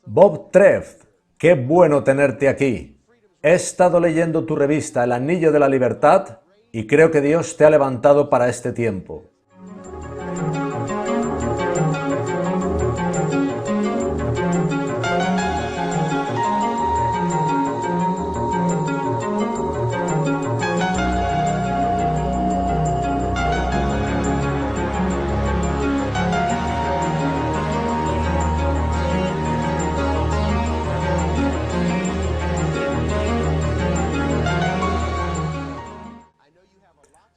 Bob Trev, qué bueno tenerte aquí. He estado leyendo tu revista El Anillo de la Libertad y creo que Dios te ha levantado para este tiempo.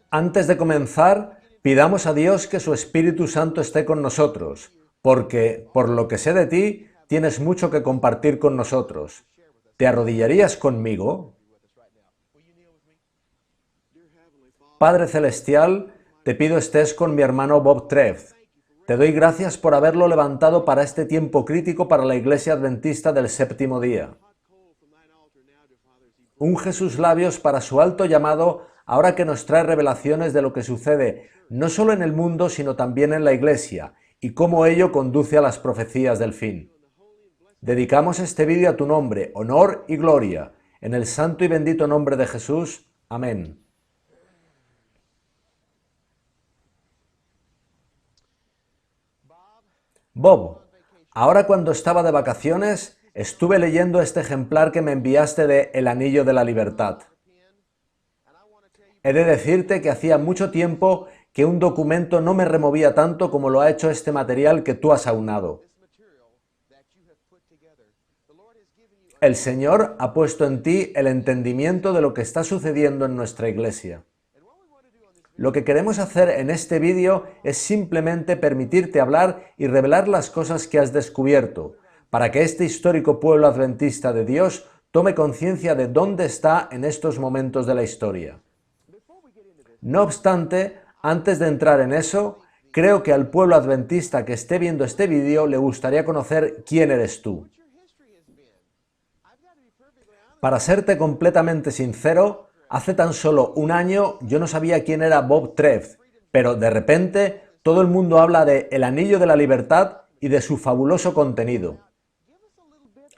Antes de comenzar, pidamos a Dios que su Espíritu Santo esté con nosotros, porque, por lo que sé de ti, tienes mucho que compartir con nosotros. ¿Te arrodillarías conmigo? Padre Celestial, te pido estés con mi hermano Bob Trev. Te doy gracias por haberlo levantado para este tiempo crítico para la Iglesia Adventista del Séptimo Día. Unge sus labios para su alto llamado, ahora que nos trae revelaciones de lo que sucede no solo en el mundo, sino también en la Iglesia, y cómo ello conduce a las profecías del fin. Dedicamos este vídeo a tu nombre, honor y gloria, en el santo y bendito nombre de Jesús. Amén. Bob, ahora cuando estaba de vacaciones, estuve leyendo este ejemplar que me enviaste de El Anillo de la Libertad. He de decirte que hacía mucho tiempo que un documento no me removía tanto como lo ha hecho este material que tú has aunado. El Señor ha puesto en ti el entendimiento de lo que está sucediendo en nuestra Iglesia. Lo que queremos hacer en este vídeo es simplemente permitirte hablar y revelar las cosas que has descubierto, para que este histórico pueblo adventista de Dios tome conciencia de dónde está en estos momentos de la historia. No obstante, antes de entrar en eso, creo que al pueblo adventista que esté viendo este vídeo le gustaría conocer quién eres tú. Para serte completamente sincero, hace tan solo un año yo no sabía quién era Bob Trev, pero de repente todo el mundo habla de El Anillo de la Libertad y de su fabuloso contenido.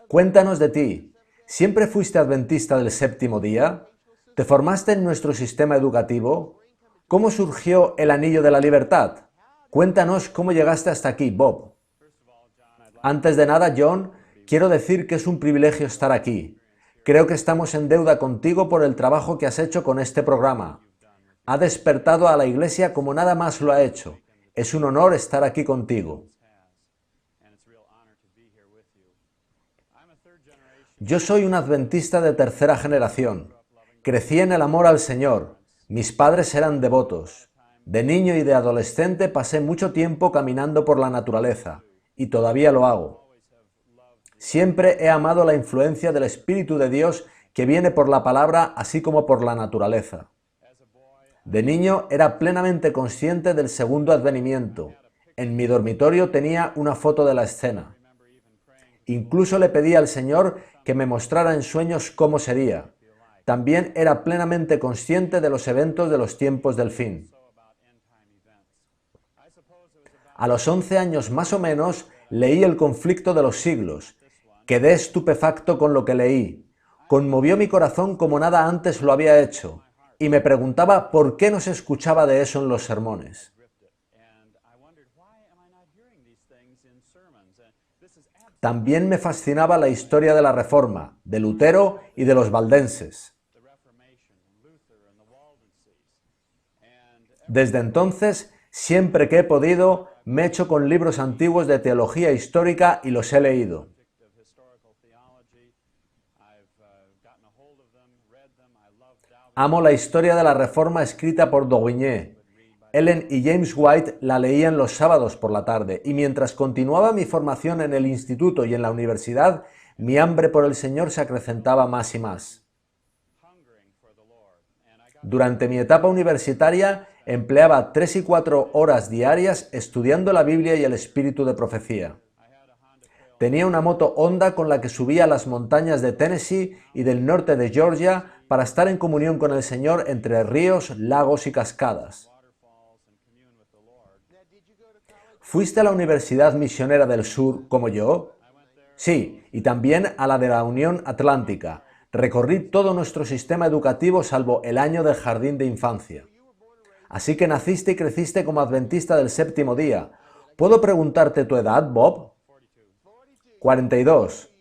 Cuéntanos de ti. ¿Siempre fuiste adventista del séptimo día? ¿Te formaste en nuestro sistema educativo? ¿Cómo surgió el Anillo de la Libertad? Cuéntanos cómo llegaste hasta aquí, Bob. Antes de nada, John, quiero decir que es un privilegio estar aquí. Creo que estamos en deuda contigo por el trabajo que has hecho con este programa. Ha despertado a la Iglesia como nada más lo ha hecho. Es un honor estar aquí contigo. Yo soy un adventista de tercera generación. Crecí en el amor al Señor. Mis padres eran devotos. De niño y de adolescente pasé mucho tiempo caminando por la naturaleza, y todavía lo hago. Siempre he amado la influencia del Espíritu de Dios que viene por la palabra así como por la naturaleza. De niño era plenamente consciente del segundo advenimiento. En mi dormitorio tenía una foto de la escena. Incluso le pedí al Señor que me mostrara en sueños cómo sería. También era plenamente consciente de los eventos de los tiempos del fin. A los 11 años más o menos leí El conflicto de los siglos. Quedé estupefacto con lo que leí. Conmovió mi corazón como nada antes lo había hecho, y me preguntaba por qué no se escuchaba de eso en los sermones. También me fascinaba la historia de la Reforma, de Lutero y de los valdenses. Desde entonces, siempre que he podido, me he hecho con libros antiguos de teología histórica y los he leído. Amo la historia de la Reforma escrita por Dogüiné. Ellen y James White la leían los sábados por la tarde, y mientras continuaba mi formación en el instituto y en la universidad, mi hambre por el Señor se acrecentaba más y más. Durante mi etapa universitaria, empleaba 3 y 4 horas diarias estudiando la Biblia y el espíritu de profecía. Tenía una moto Honda con la que subía a las montañas de Tennessee y del norte de Georgia para estar en comunión con el Señor entre ríos, lagos y cascadas. ¿Fuiste a la Universidad Misionera del Sur como yo? Sí, y también a la de la Unión Atlántica. Recorrí todo nuestro sistema educativo salvo el año del jardín de infancia. Así que naciste y creciste como adventista del séptimo día. ¿Puedo preguntarte tu edad, Bob? 42.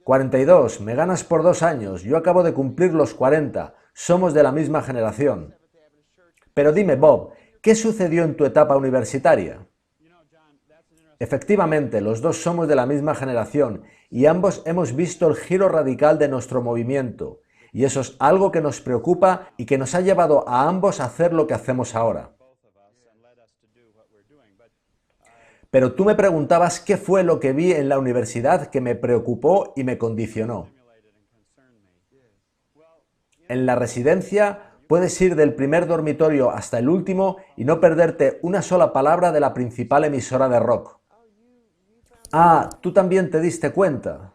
42, me ganas por 2 años, yo acabo de cumplir los 40, somos de la misma generación. Pero dime, Bob, ¿qué sucedió en tu etapa universitaria? Efectivamente, los dos somos de la misma generación y ambos hemos visto el giro radical de nuestro movimiento, y eso es algo que nos preocupa y que nos ha llevado a ambos a hacer lo que hacemos ahora. Pero tú me preguntabas qué fue lo que vi en la universidad que me preocupó y me condicionó. En la residencia puedes ir del primer dormitorio hasta el último y no perderte una sola palabra de la principal emisora de rock. Ah, ¿tú también te diste cuenta?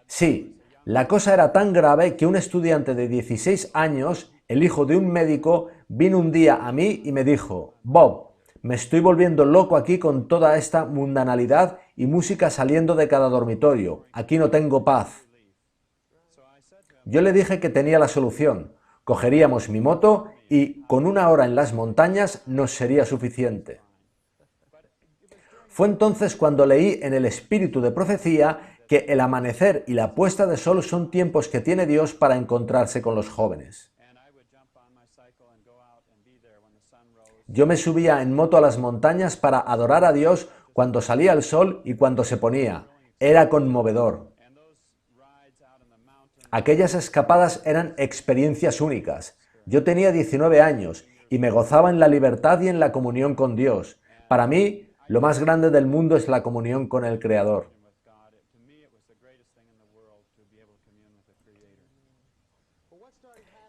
Sí, la cosa era tan grave que un estudiante de 16 años, el hijo de un médico, vino un día a mí y me dijo: Bob, me estoy volviendo loco aquí con toda esta mundanalidad y música saliendo de cada dormitorio. Aquí no tengo paz. Yo le dije que tenía la solución. Cogeríamos mi moto y, con 1 hora en las montañas, nos sería suficiente. Fue entonces cuando leí en el Espíritu de Profecía que el amanecer y la puesta de sol son tiempos que tiene Dios para encontrarse con los jóvenes. Yo me subía en moto a las montañas para adorar a Dios cuando salía el sol y cuando se ponía. Era conmovedor. Aquellas escapadas eran experiencias únicas. Yo tenía 19 años y me gozaba en la libertad y en la comunión con Dios. Para mí, lo más grande del mundo es la comunión con el Creador.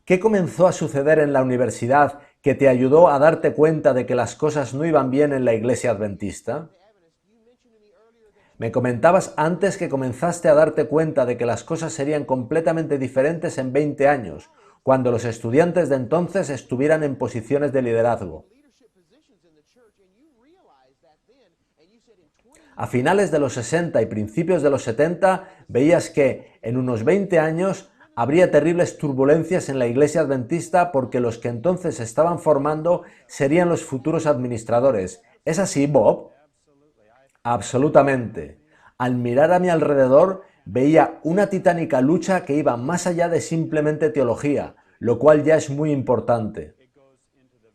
¿Qué comenzó a suceder en la universidad que te ayudó a darte cuenta de que las cosas no iban bien en la iglesia adventista? Me comentabas antes que comenzaste a darte cuenta de que las cosas serían completamente diferentes en 20 años, cuando los estudiantes de entonces estuvieran en posiciones de liderazgo. A finales de los 60 y principios de los 70 veías que, en unos 20 años, habría terribles turbulencias en la iglesia adventista porque los que entonces se estaban formando serían los futuros administradores. ¿Es así, Bob? Absolutamente. Al mirar a mi alrededor, veía una titánica lucha que iba más allá de simplemente teología, lo cual ya es muy importante.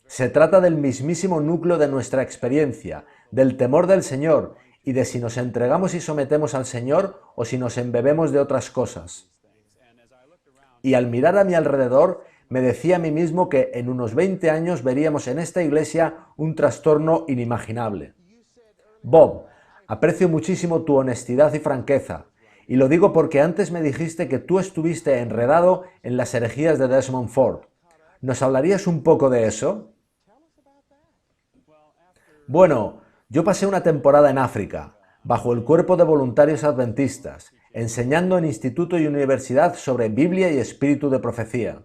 Se trata del mismísimo núcleo de nuestra experiencia, del temor del Señor y de si nos entregamos y sometemos al Señor o si nos embebemos de otras cosas. Y al mirar a mi alrededor, me decía a mí mismo que en unos 20 años veríamos en esta iglesia un trastorno inimaginable. Bob, aprecio muchísimo tu honestidad y franqueza, y lo digo porque antes me dijiste que tú estuviste enredado en las herejías de Desmond Ford. ¿Nos hablarías un poco de eso? Bueno, yo pasé una temporada en África, bajo el Cuerpo de Voluntarios Adventistas, enseñando en instituto y universidad sobre Biblia y espíritu de profecía.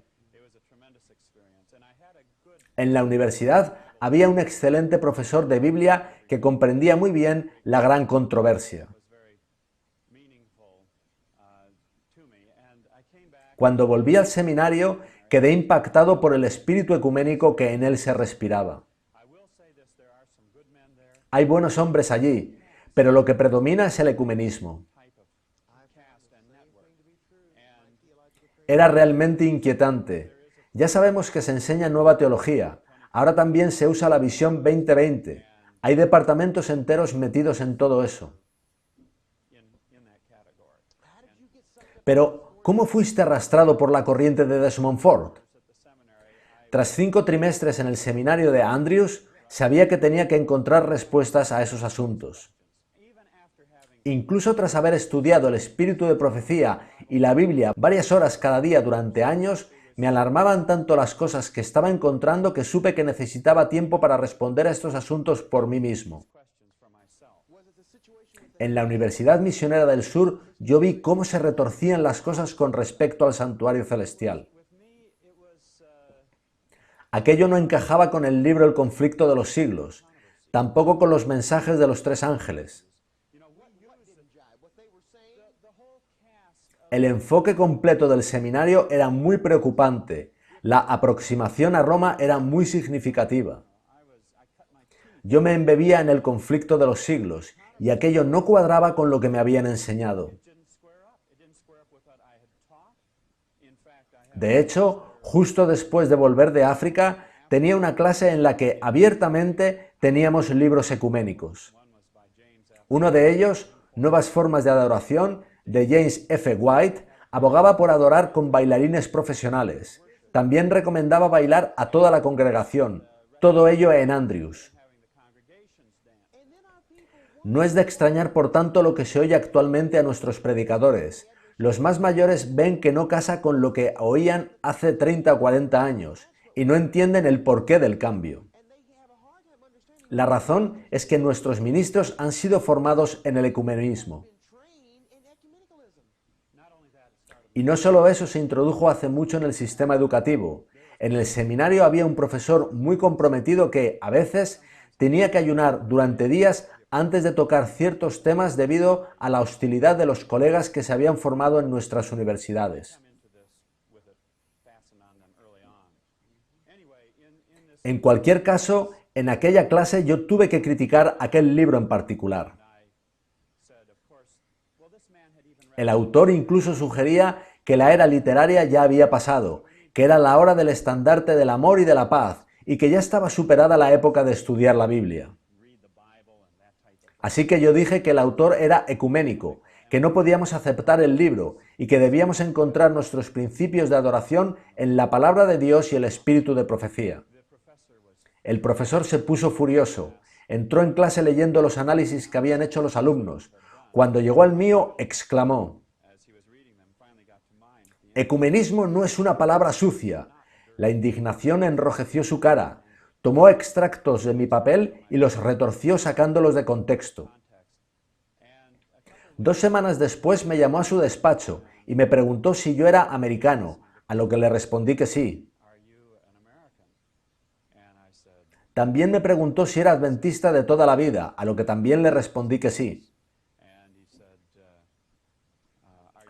En la universidad había un excelente profesor de Biblia que comprendía muy bien la gran controversia. Cuando volví al seminario, quedé impactado por el espíritu ecuménico que en él se respiraba. Hay buenos hombres allí, pero lo que predomina es el ecumenismo. Era realmente inquietante. Ya sabemos que se enseña nueva teología. Ahora también se usa la visión 2020. Hay departamentos enteros metidos en todo eso. Pero, ¿cómo fuiste arrastrado por la corriente de Desmond Ford? Tras 5 trimestres en el seminario de Andrews, sabía que tenía que encontrar respuestas a esos asuntos. Incluso tras haber estudiado el espíritu de profecía y la Biblia varias horas cada día durante años, me alarmaban tanto las cosas que estaba encontrando que supe que necesitaba tiempo para responder a estos asuntos por mí mismo. En la Universidad Misionera del Sur yo vi cómo se retorcían las cosas con respecto al santuario celestial. Aquello no encajaba con el libro El conflicto de los siglos, tampoco con los mensajes de los tres ángeles. El enfoque completo del seminario era muy preocupante. La aproximación a Roma era muy significativa. Yo me embebía en el conflicto de los siglos y aquello no cuadraba con lo que me habían enseñado. De hecho, justo después de volver de África, tenía una clase en la que abiertamente teníamos libros ecuménicos. Uno de ellos, Nuevas formas de adoración, de James F. White, abogaba por adorar con bailarines profesionales. También recomendaba bailar a toda la congregación, todo ello en Andrews. No es de extrañar, por tanto, lo que se oye actualmente a nuestros predicadores. Los más mayores ven que no casa con lo que oían hace 30 o 40 años y no entienden el porqué del cambio. La razón es que nuestros ministros han sido formados en el ecumenismo. Y no solo eso se introdujo hace mucho en el sistema educativo. En el seminario había un profesor muy comprometido que, a veces, tenía que ayunar durante días antes de tocar ciertos temas debido a la hostilidad de los colegas que se habían formado en nuestras universidades. En cualquier caso, en aquella clase yo tuve que criticar aquel libro en particular. El autor incluso sugería que la era literaria ya había pasado, que era la hora del estandarte del amor y de la paz, y que ya estaba superada la época de estudiar la Biblia. Así que yo dije que el autor era ecuménico, que no podíamos aceptar el libro y que debíamos encontrar nuestros principios de adoración en la palabra de Dios y el espíritu de profecía. El profesor se puso furioso, entró en clase leyendo los análisis que habían hecho los alumnos. Cuando llegó al mío, exclamó: «Ecumenismo no es una palabra sucia». La indignación enrojeció su cara. Tomó extractos de mi papel y los retorció sacándolos de contexto. 2 semanas después me llamó a su despacho y me preguntó si yo era americano, a lo que le respondí que sí. También me preguntó si era adventista de toda la vida, a lo que también le respondí que sí.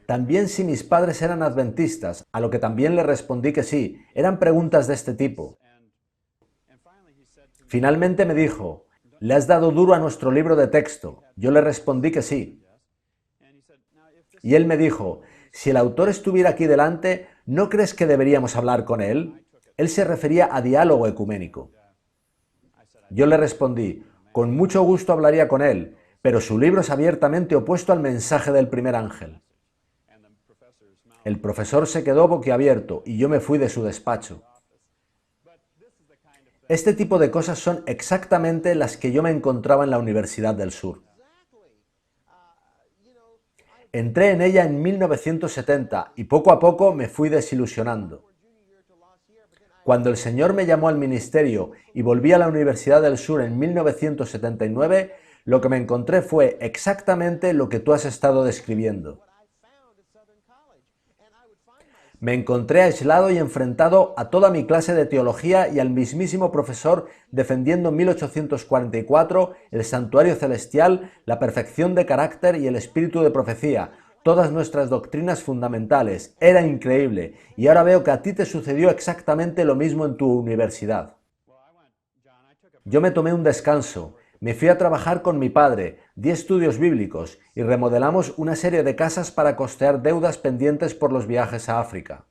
También si mis padres eran adventistas, a lo que también le respondí que sí. Eran preguntas de este tipo. Finalmente me dijo: «¿Le has dado duro a nuestro libro de texto?». Yo le respondí que sí. Y él me dijo: «Si el autor estuviera aquí delante, ¿no crees que deberíamos hablar con él?». Él se refería a diálogo ecuménico. Yo le respondí: «Con mucho gusto hablaría con él, pero su libro es abiertamente opuesto al mensaje del primer ángel». El profesor se quedó boquiabierto y yo me fui de su despacho. Este tipo de cosas son exactamente las que yo me encontraba en la Universidad del Sur. Entré en ella en 1970 y poco a poco me fui desilusionando. Cuando el Señor me llamó al ministerio y volví a la Universidad del Sur en 1979, lo que me encontré fue exactamente lo que tú has estado describiendo. Me encontré aislado y enfrentado a toda mi clase de teología y al mismísimo profesor defendiendo en 1844 el santuario celestial, la perfección de carácter y el espíritu de profecía, todas nuestras doctrinas fundamentales. Era increíble, y ahora veo que a ti te sucedió exactamente lo mismo en tu universidad. Yo me tomé un descanso, me fui a trabajar con mi padre, di estudios bíblicos y remodelamos una serie de casas para costear deudas pendientes por los viajes a África.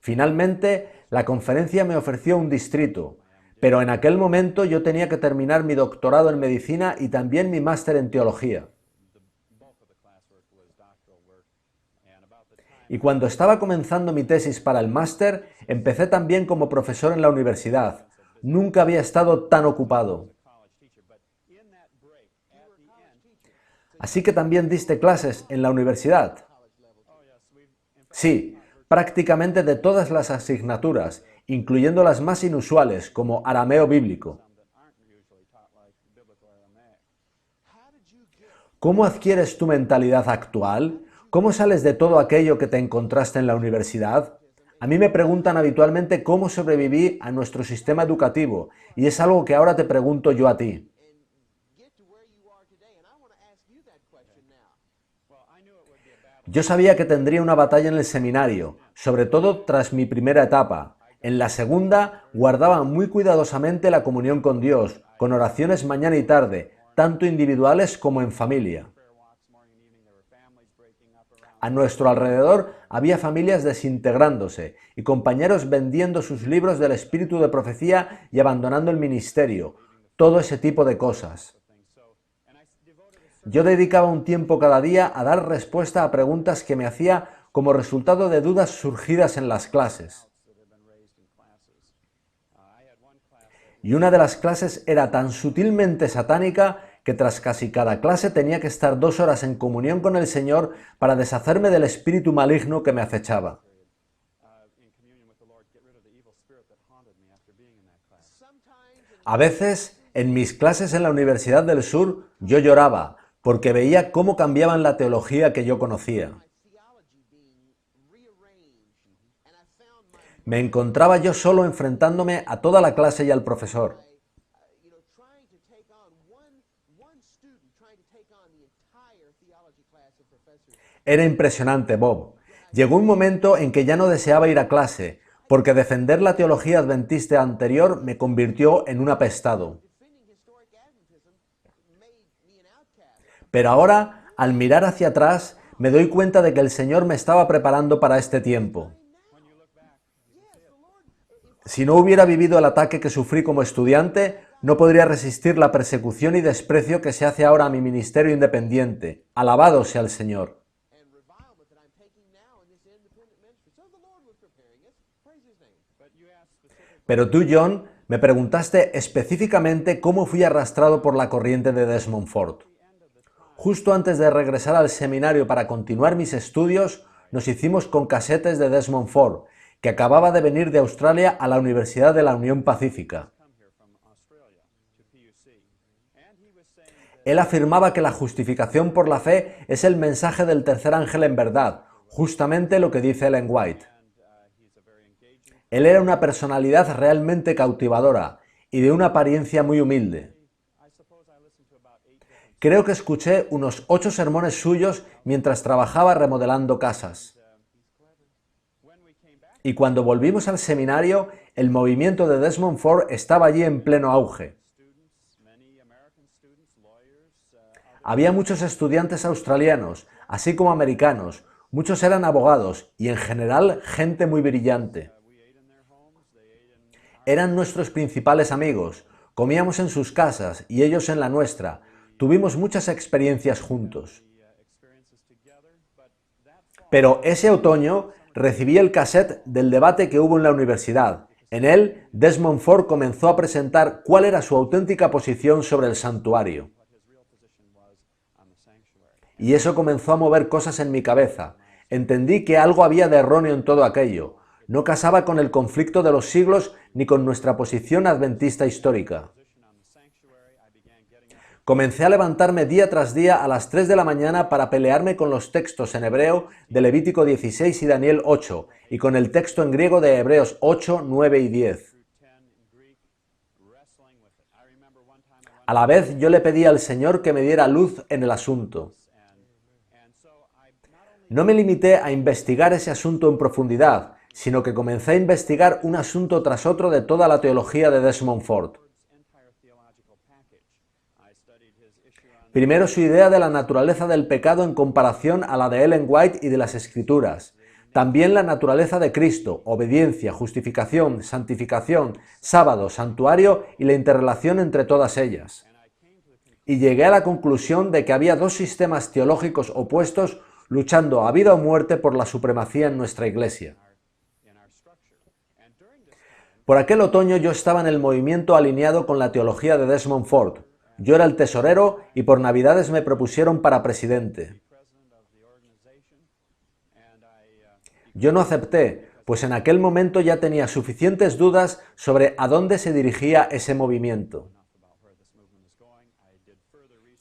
Finalmente, la conferencia me ofreció un distrito, pero en aquel momento yo tenía que terminar mi doctorado en medicina y también mi máster en teología. Y cuando estaba comenzando mi tesis para el máster, empecé también como profesor en la universidad. Nunca había estado tan ocupado. Así que también diste clases en la universidad. Sí, prácticamente de todas las asignaturas, incluyendo las más inusuales, como arameo bíblico. ¿Cómo adquieres tu mentalidad actual? ¿Cómo sales de todo aquello que te encontraste en la universidad? A mí me preguntan habitualmente cómo sobreviví a nuestro sistema educativo, y es algo que ahora te pregunto yo a ti. Yo sabía que tendría una batalla en el seminario, sobre todo tras mi primera etapa. En la segunda, guardaba muy cuidadosamente la comunión con Dios, con oraciones mañana y tarde, tanto individuales como en familia. A nuestro alrededor había familias desintegrándose y compañeros vendiendo sus libros del espíritu de profecía y abandonando el ministerio, todo ese tipo de cosas. Yo dedicaba un tiempo cada día a dar respuesta a preguntas que me hacía como resultado de dudas surgidas en las clases. Y una de las clases era tan sutilmente satánica que tras casi cada clase tenía que estar 2 horas en comunión con el Señor para deshacerme del espíritu maligno que me acechaba. A veces, en mis clases en la Universidad del Sur, yo lloraba, porque veía cómo cambiaban la teología que yo conocía. Me encontraba yo solo enfrentándome a toda la clase y al profesor. Era impresionante, Bob. Llegó un momento en que ya no deseaba ir a clase, porque defender la teología adventista anterior me convirtió en un apestado. Pero ahora, al mirar hacia atrás, me doy cuenta de que el Señor me estaba preparando para este tiempo. Si no hubiera vivido el ataque que sufrí como estudiante, no podría resistir la persecución y desprecio que se hace ahora a mi ministerio independiente. Alabado sea el Señor. Pero tú, John, me preguntaste específicamente cómo fui arrastrado por la corriente de Desmond Ford. Justo antes de regresar al seminario para continuar mis estudios, nos hicimos con casetes de Desmond Ford, que acababa de venir de Australia a la Universidad de la Unión Pacífica. Él afirmaba que la justificación por la fe es el mensaje del tercer ángel en verdad, justamente lo que dice Ellen White. Él era una personalidad realmente cautivadora y de una apariencia muy humilde. Creo que escuché unos 8 sermones suyos mientras trabajaba remodelando casas. Y cuando volvimos al seminario, el movimiento de Desmond Ford estaba allí en pleno auge. Había muchos estudiantes australianos, así como americanos, muchos eran abogados y en general gente muy brillante. Eran nuestros principales amigos, comíamos en sus casas y ellos en la nuestra, tuvimos muchas experiencias juntos. Pero ese otoño recibí el cassette del debate que hubo en la universidad. En él, Desmond Ford comenzó a presentar cuál era su auténtica posición sobre el santuario. Y eso comenzó a mover cosas en mi cabeza. Entendí que algo había de erróneo en todo aquello. No casaba con el conflicto de los siglos ni con nuestra posición adventista histórica. Comencé a levantarme día tras día a las 3 de la mañana para pelearme con los textos en hebreo de Levítico 16 y Daniel 8, y con el texto en griego de Hebreos 8, 9 y 10. A la vez yo le pedí al Señor que me diera luz en el asunto. No me limité a investigar ese asunto en profundidad, sino que comencé a investigar un asunto tras otro de toda la teología de Desmond Ford. Primero su idea de la naturaleza del pecado en comparación a la de Ellen White y de las Escrituras. También la naturaleza de Cristo, obediencia, justificación, santificación, sábado, santuario y la interrelación entre todas ellas. Y llegué a la conclusión de que había 2 sistemas teológicos opuestos luchando a vida o muerte por la supremacía en nuestra Iglesia. Por aquel otoño yo estaba en el movimiento alineado con la teología de Desmond Ford. Yo era el tesorero y por Navidades me propusieron para presidente. Yo no acepté, pues en aquel momento ya tenía suficientes dudas sobre a dónde se dirigía ese movimiento.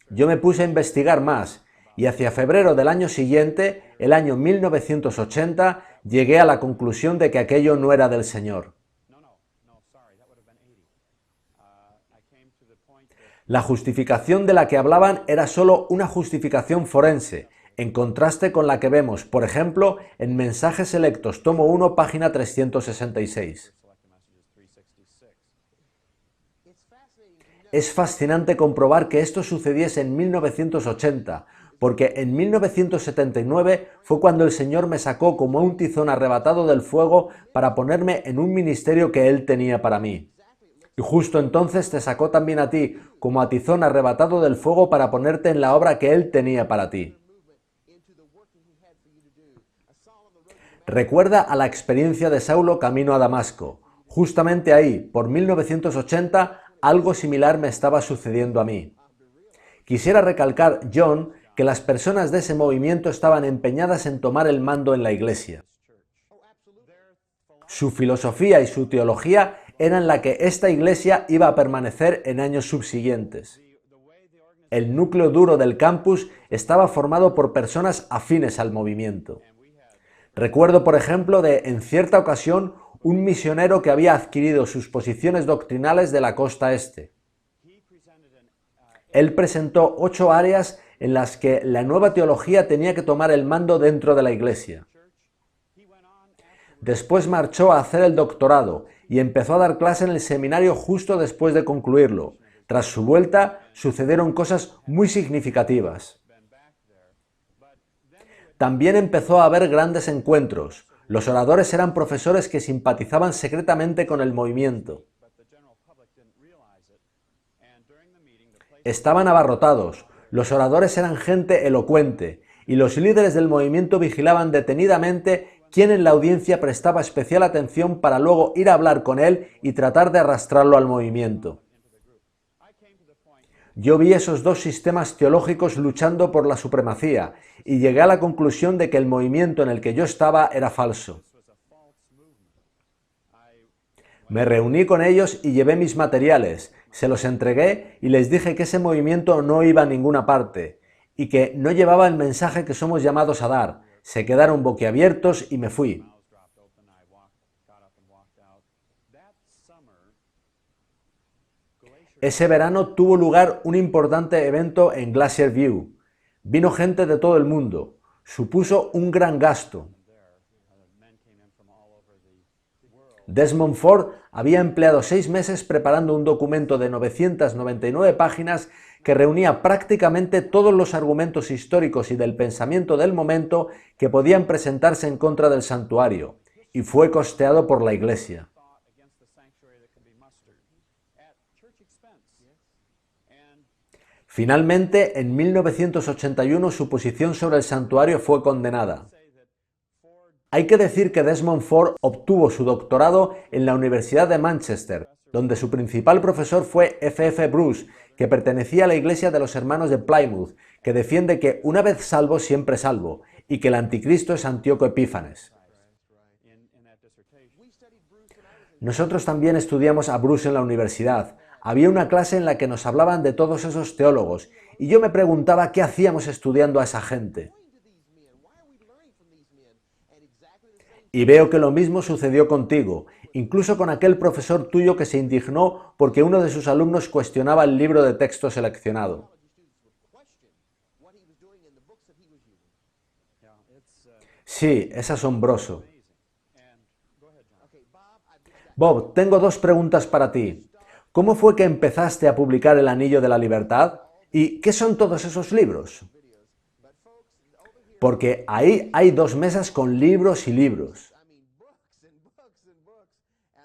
Yo me puse a investigar más y hacia febrero del año siguiente, el año 1980, llegué a la conclusión de que aquello no era del Señor. La justificación de la que hablaban era solo una justificación forense, en contraste con la que vemos, por ejemplo, en Mensajes Selectos, tomo 1, página 366. Es fascinante comprobar que esto sucediese en 1980, porque en 1979 fue cuando el Señor me sacó como un tizón arrebatado del fuego para ponerme en un ministerio que Él tenía para mí. Y justo entonces te sacó también a ti como a tizón arrebatado del fuego para ponerte en la obra que Él tenía para ti. Recuerda a la experiencia de Saulo camino a Damasco. Justamente ahí, por 1980, algo similar me estaba sucediendo a mí. Quisiera recalcar, John, que las personas de ese movimiento estaban empeñadas en tomar el mando en la Iglesia. Su filosofía y su teología eran la que esta Iglesia iba a permanecer en años subsiguientes. El núcleo duro del campus estaba formado por personas afines al movimiento. Recuerdo, por ejemplo, en cierta ocasión, un misionero que había adquirido sus posiciones doctrinales de la costa este. Él presentó 8 áreas en las que la nueva teología tenía que tomar el mando dentro de la Iglesia. Después marchó a hacer el doctorado y empezó a dar clase en el seminario justo después de concluirlo. Tras su vuelta, sucedieron cosas muy significativas. También empezó a haber grandes encuentros. Los oradores eran profesores que simpatizaban secretamente con el movimiento. Estaban abarrotados. Los oradores eran gente elocuente y los líderes del movimiento vigilaban detenidamente quién en la audiencia prestaba especial atención para luego ir a hablar con él y tratar de arrastrarlo al movimiento. Yo vi esos dos sistemas teológicos luchando por la supremacía y llegué a la conclusión de que el movimiento en el que yo estaba era falso. Me reuní con ellos y llevé mis materiales, se los entregué y les dije que ese movimiento no iba a ninguna parte y que no llevaba el mensaje que somos llamados a dar. Se quedaron boquiabiertos y me fui. Ese verano tuvo lugar un importante evento en Glacier View. Vino gente de todo el mundo. Supuso un gran gasto. Desmond Ford había empleado 6 meses preparando un documento de 999 páginas que reunía prácticamente todos los argumentos históricos y del pensamiento del momento que podían presentarse en contra del santuario, y fue costeado por la Iglesia. Finalmente, en 1981 su posición sobre el santuario fue condenada. Hay que decir que Desmond Ford obtuvo su doctorado en la Universidad de Manchester, donde su principal profesor fue F.F. Bruce, que pertenecía a la Iglesia de los Hermanos de Plymouth, que defiende que una vez salvo, siempre salvo, y que el anticristo es Antíoco Epífanes. Nosotros también estudiamos a Bruce en la universidad. Había una clase en la que nos hablaban de todos esos teólogos, y yo me preguntaba qué hacíamos estudiando a esa gente. Y veo que lo mismo sucedió contigo, incluso con aquel profesor tuyo que se indignó porque uno de sus alumnos cuestionaba el libro de texto seleccionado. Sí, es asombroso. Bob, tengo 2 preguntas para ti. ¿Cómo fue que empezaste a publicar El Anillo de la Libertad? ¿Y qué son todos esos libros? Porque ahí hay 2 mesas con libros y libros.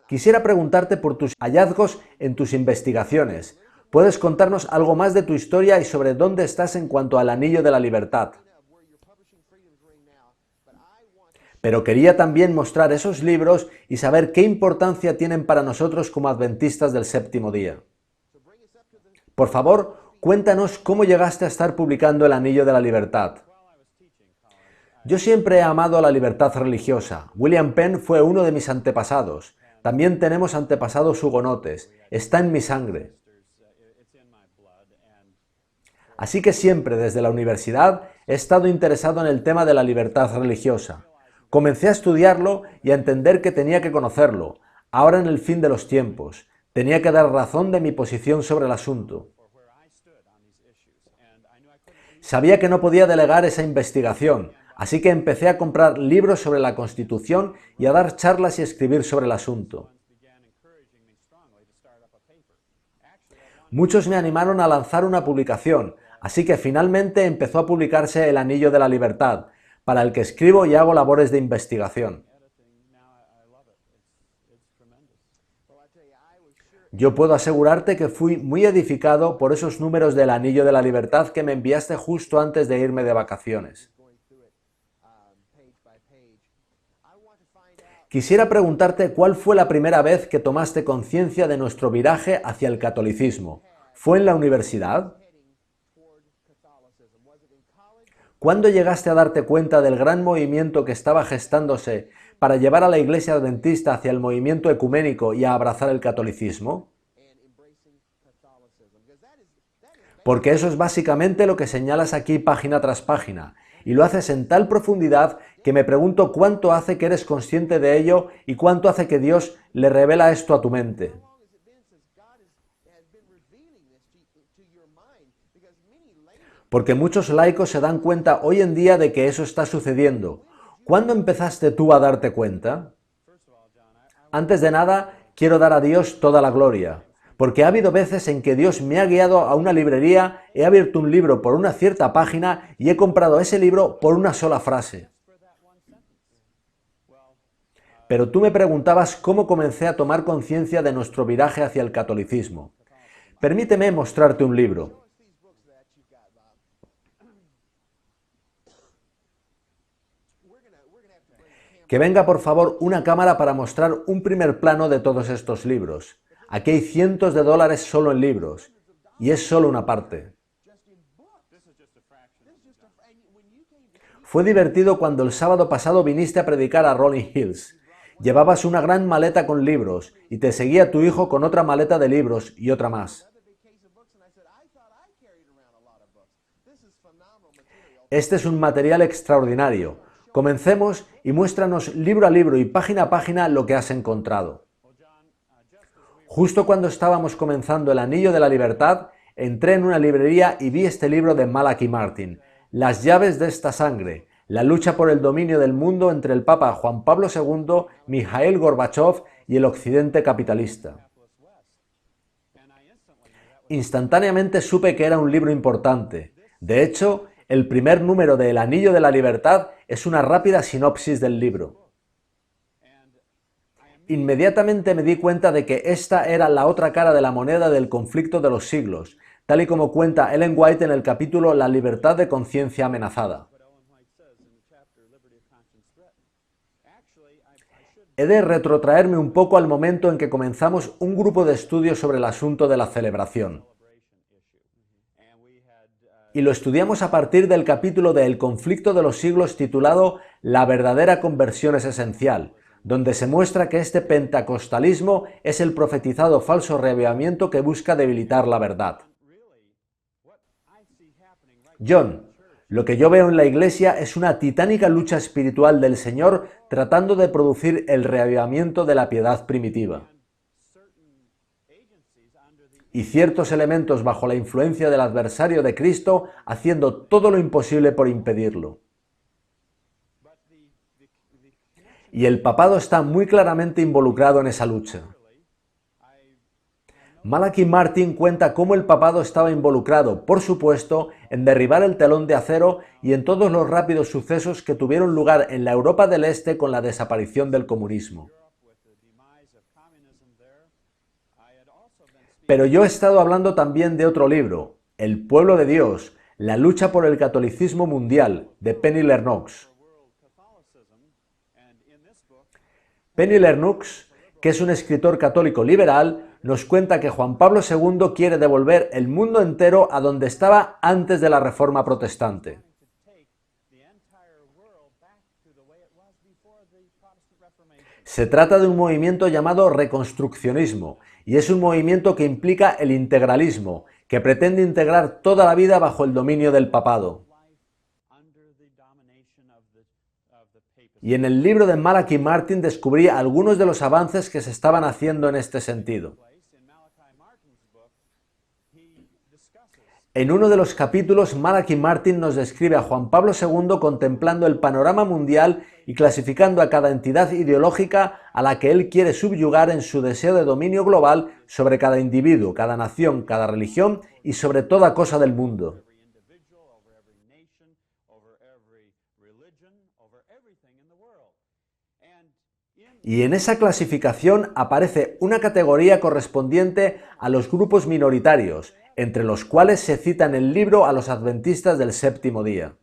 Quisiera preguntarte por tus hallazgos en tus investigaciones. ¿Puedes contarnos algo más de tu historia y sobre dónde estás en cuanto al Anillo de la Libertad? Pero quería también mostrar esos libros y saber qué importancia tienen para nosotros como adventistas del séptimo día. Por favor, cuéntanos cómo llegaste a estar publicando El Anillo de la Libertad. Yo siempre he amado la libertad religiosa. William Penn fue uno de mis antepasados. También tenemos antepasados hugonotes. Está en mi sangre. Así que siempre desde la universidad he estado interesado en el tema de la libertad religiosa. Comencé a estudiarlo y a entender que tenía que conocerlo, ahora en el fin de los tiempos. Tenía que dar razón de mi posición sobre el asunto. Sabía que no podía delegar esa investigación, así que empecé a comprar libros sobre la Constitución y a dar charlas y escribir sobre el asunto. Muchos me animaron a lanzar una publicación, así que finalmente empezó a publicarse El Anillo de la Libertad, para el que escribo y hago labores de investigación. Yo puedo asegurarte que fui muy edificado por esos números del Anillo de la Libertad que me enviaste justo antes de irme de vacaciones. Quisiera preguntarte cuál fue la primera vez que tomaste conciencia de nuestro viraje hacia el catolicismo. ¿Fue en la universidad? ¿Cuándo llegaste a darte cuenta del gran movimiento que estaba gestándose para llevar a la Iglesia Adventista hacia el movimiento ecuménico y a abrazar el catolicismo? Porque eso es básicamente lo que señalas aquí página tras página, y lo haces en tal profundidad que me pregunto cuánto hace que eres consciente de ello y cuánto hace que Dios le revela esto a tu mente. Porque muchos laicos se dan cuenta hoy en día de que eso está sucediendo. ¿Cuándo empezaste tú a darte cuenta? Antes de nada, quiero dar a Dios toda la gloria, porque ha habido veces en que Dios me ha guiado a una librería, he abierto un libro por una cierta página y he comprado ese libro por una sola frase. Pero tú me preguntabas cómo comencé a tomar conciencia de nuestro viraje hacia el catolicismo. Permíteme mostrarte un libro. Que venga por favor una cámara para mostrar un primer plano de todos estos libros. Aquí hay cientos de dólares solo en libros, y es solo una parte. Fue divertido cuando el sábado pasado viniste a predicar a Rolling Hills. Llevabas una gran maleta con libros, y te seguía tu hijo con otra maleta de libros y otra más. Este es un material extraordinario. Comencemos y muéstranos libro a libro y página a página lo que has encontrado. Justo cuando estábamos comenzando El Anillo de la Libertad, entré en una librería y vi este libro de Malachi Martin, Las llaves de esta sangre, la lucha por el dominio del mundo entre el Papa Juan Pablo II, Mikhail Gorbachev y el Occidente capitalista. Instantáneamente supe que era un libro importante. De hecho, el primer número de El Anillo de la Libertad es una rápida sinopsis del libro. Inmediatamente me di cuenta de que esta era la otra cara de la moneda del conflicto de los siglos, tal y como cuenta Ellen White en el capítulo La libertad de conciencia amenazada. He de retrotraerme un poco al momento en que comenzamos un grupo de estudios sobre el asunto de la celebración. Y lo estudiamos a partir del capítulo de El conflicto de los siglos titulado La verdadera conversión es esencial, donde se muestra que este pentecostalismo es el profetizado falso reavivamiento que busca debilitar la verdad. John, lo que yo veo en la Iglesia es una titánica lucha espiritual del Señor tratando de producir el reavivamiento de la piedad primitiva. Y ciertos elementos bajo la influencia del adversario de Cristo haciendo todo lo imposible por impedirlo. Y el papado está muy claramente involucrado en esa lucha. Malachi Martin cuenta cómo el papado estaba involucrado, por supuesto, en derribar el telón de acero y en todos los rápidos sucesos que tuvieron lugar en la Europa del Este con la desaparición del comunismo. Pero yo he estado hablando también de otro libro, El pueblo de Dios, la lucha por el catolicismo mundial, de Penny Lennox. Penny Lennox, que es un escritor católico liberal, nos cuenta que Juan Pablo II quiere devolver el mundo entero a donde estaba antes de la Reforma Protestante. Se trata de un movimiento llamado reconstruccionismo, y es un movimiento que implica el integralismo, que pretende integrar toda la vida bajo el dominio del papado. Y en el libro de Malachi Martin descubrí algunos de los avances que se estaban haciendo en este sentido. En uno de los capítulos, Malachi Martin nos describe a Juan Pablo II contemplando el panorama mundial y clasificando a cada entidad ideológica a la que él quiere subyugar en su deseo de dominio global sobre cada individuo, cada nación, cada religión y sobre toda cosa del mundo. Y en esa clasificación aparece una categoría correspondiente a los grupos minoritarios, entre los cuales se cita en el libro a los adventistas del séptimo día.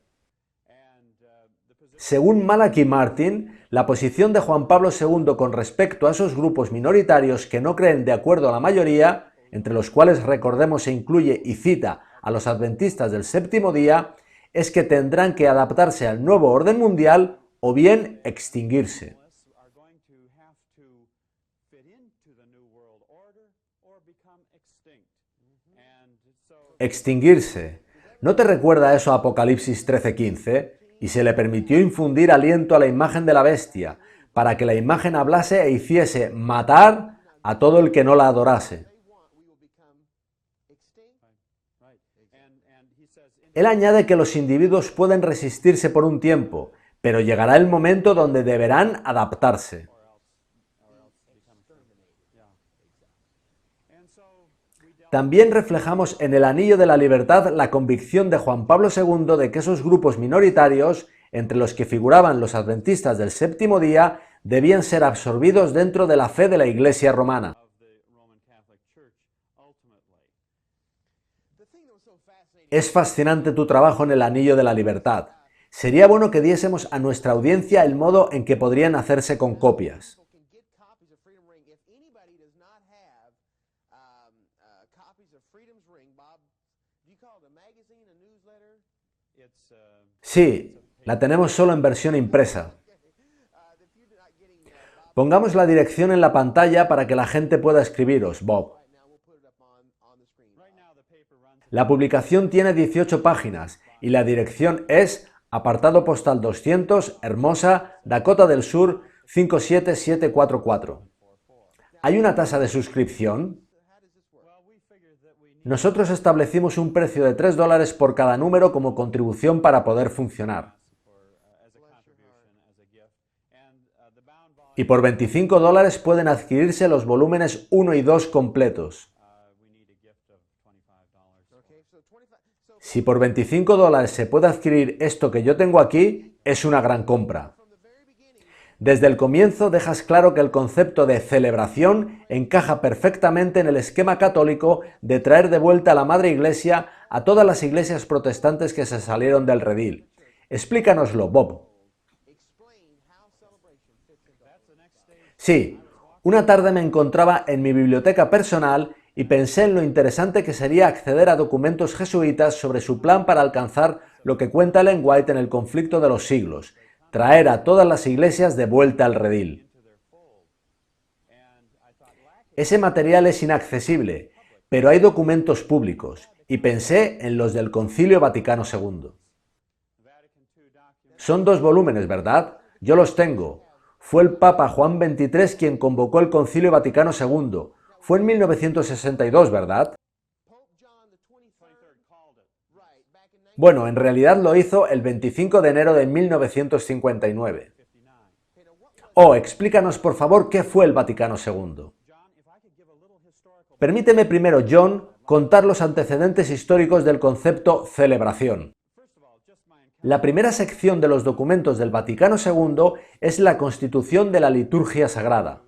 Según Malachi Martin, la posición de Juan Pablo II con respecto a esos grupos minoritarios que no creen de acuerdo a la mayoría, entre los cuales recordemos se incluye y cita a los adventistas del séptimo día, es que tendrán que adaptarse al nuevo orden mundial o bien extinguirse. Extinguirse. ¿No te recuerda eso a Apocalipsis 13:15? Y se le permitió infundir aliento a la imagen de la bestia, para que la imagen hablase e hiciese matar a todo el que no la adorase. Él añade que los individuos pueden resistirse por un tiempo, pero llegará el momento donde deberán adaptarse. También reflejamos en el Anillo de la Libertad la convicción de Juan Pablo II de que esos grupos minoritarios, entre los que figuraban los adventistas del séptimo día, debían ser absorbidos dentro de la fe de la Iglesia romana. Es fascinante tu trabajo en el Anillo de la Libertad. Sería bueno que diésemos a nuestra audiencia el modo en que podrían hacerse con copias. Sí, la tenemos solo en versión impresa. Pongamos la dirección en la pantalla para que la gente pueda escribiros, Bob. La publicación tiene 18 páginas y la dirección es apartado postal 200, Hermosa, Dakota del Sur, 57744. ¿Hay una tasa de suscripción? Nosotros establecimos un precio de $3 por cada número como contribución para poder funcionar. Y por $25 pueden adquirirse los volúmenes 1 y 2 completos. Si por $25 se puede adquirir esto que yo tengo aquí, es una gran compra. Desde el comienzo dejas claro que el concepto de celebración encaja perfectamente en el esquema católico de traer de vuelta a la Madre Iglesia a todas las iglesias protestantes que se salieron del redil. Explícanoslo, Bob. Sí, una tarde me encontraba en mi biblioteca personal y pensé en lo interesante que sería acceder a documentos jesuitas sobre su plan para alcanzar lo que cuenta Ellen White en El conflicto de los siglos, traer a todas las iglesias de vuelta al redil. Ese material es inaccesible, pero hay documentos públicos, y pensé en los del Concilio Vaticano II. Son 2 volúmenes, ¿verdad? Yo los tengo. Fue el Papa Juan XXIII quien convocó el Concilio Vaticano II. Fue en 1962, ¿verdad? Bueno, en realidad lo hizo el 25 de enero de 1959. Oh, explícanos por favor qué fue el Vaticano II. Permíteme primero, John, contar los antecedentes históricos del concepto celebración. La primera sección de los documentos del Vaticano II es la Constitución de la Liturgia Sagrada.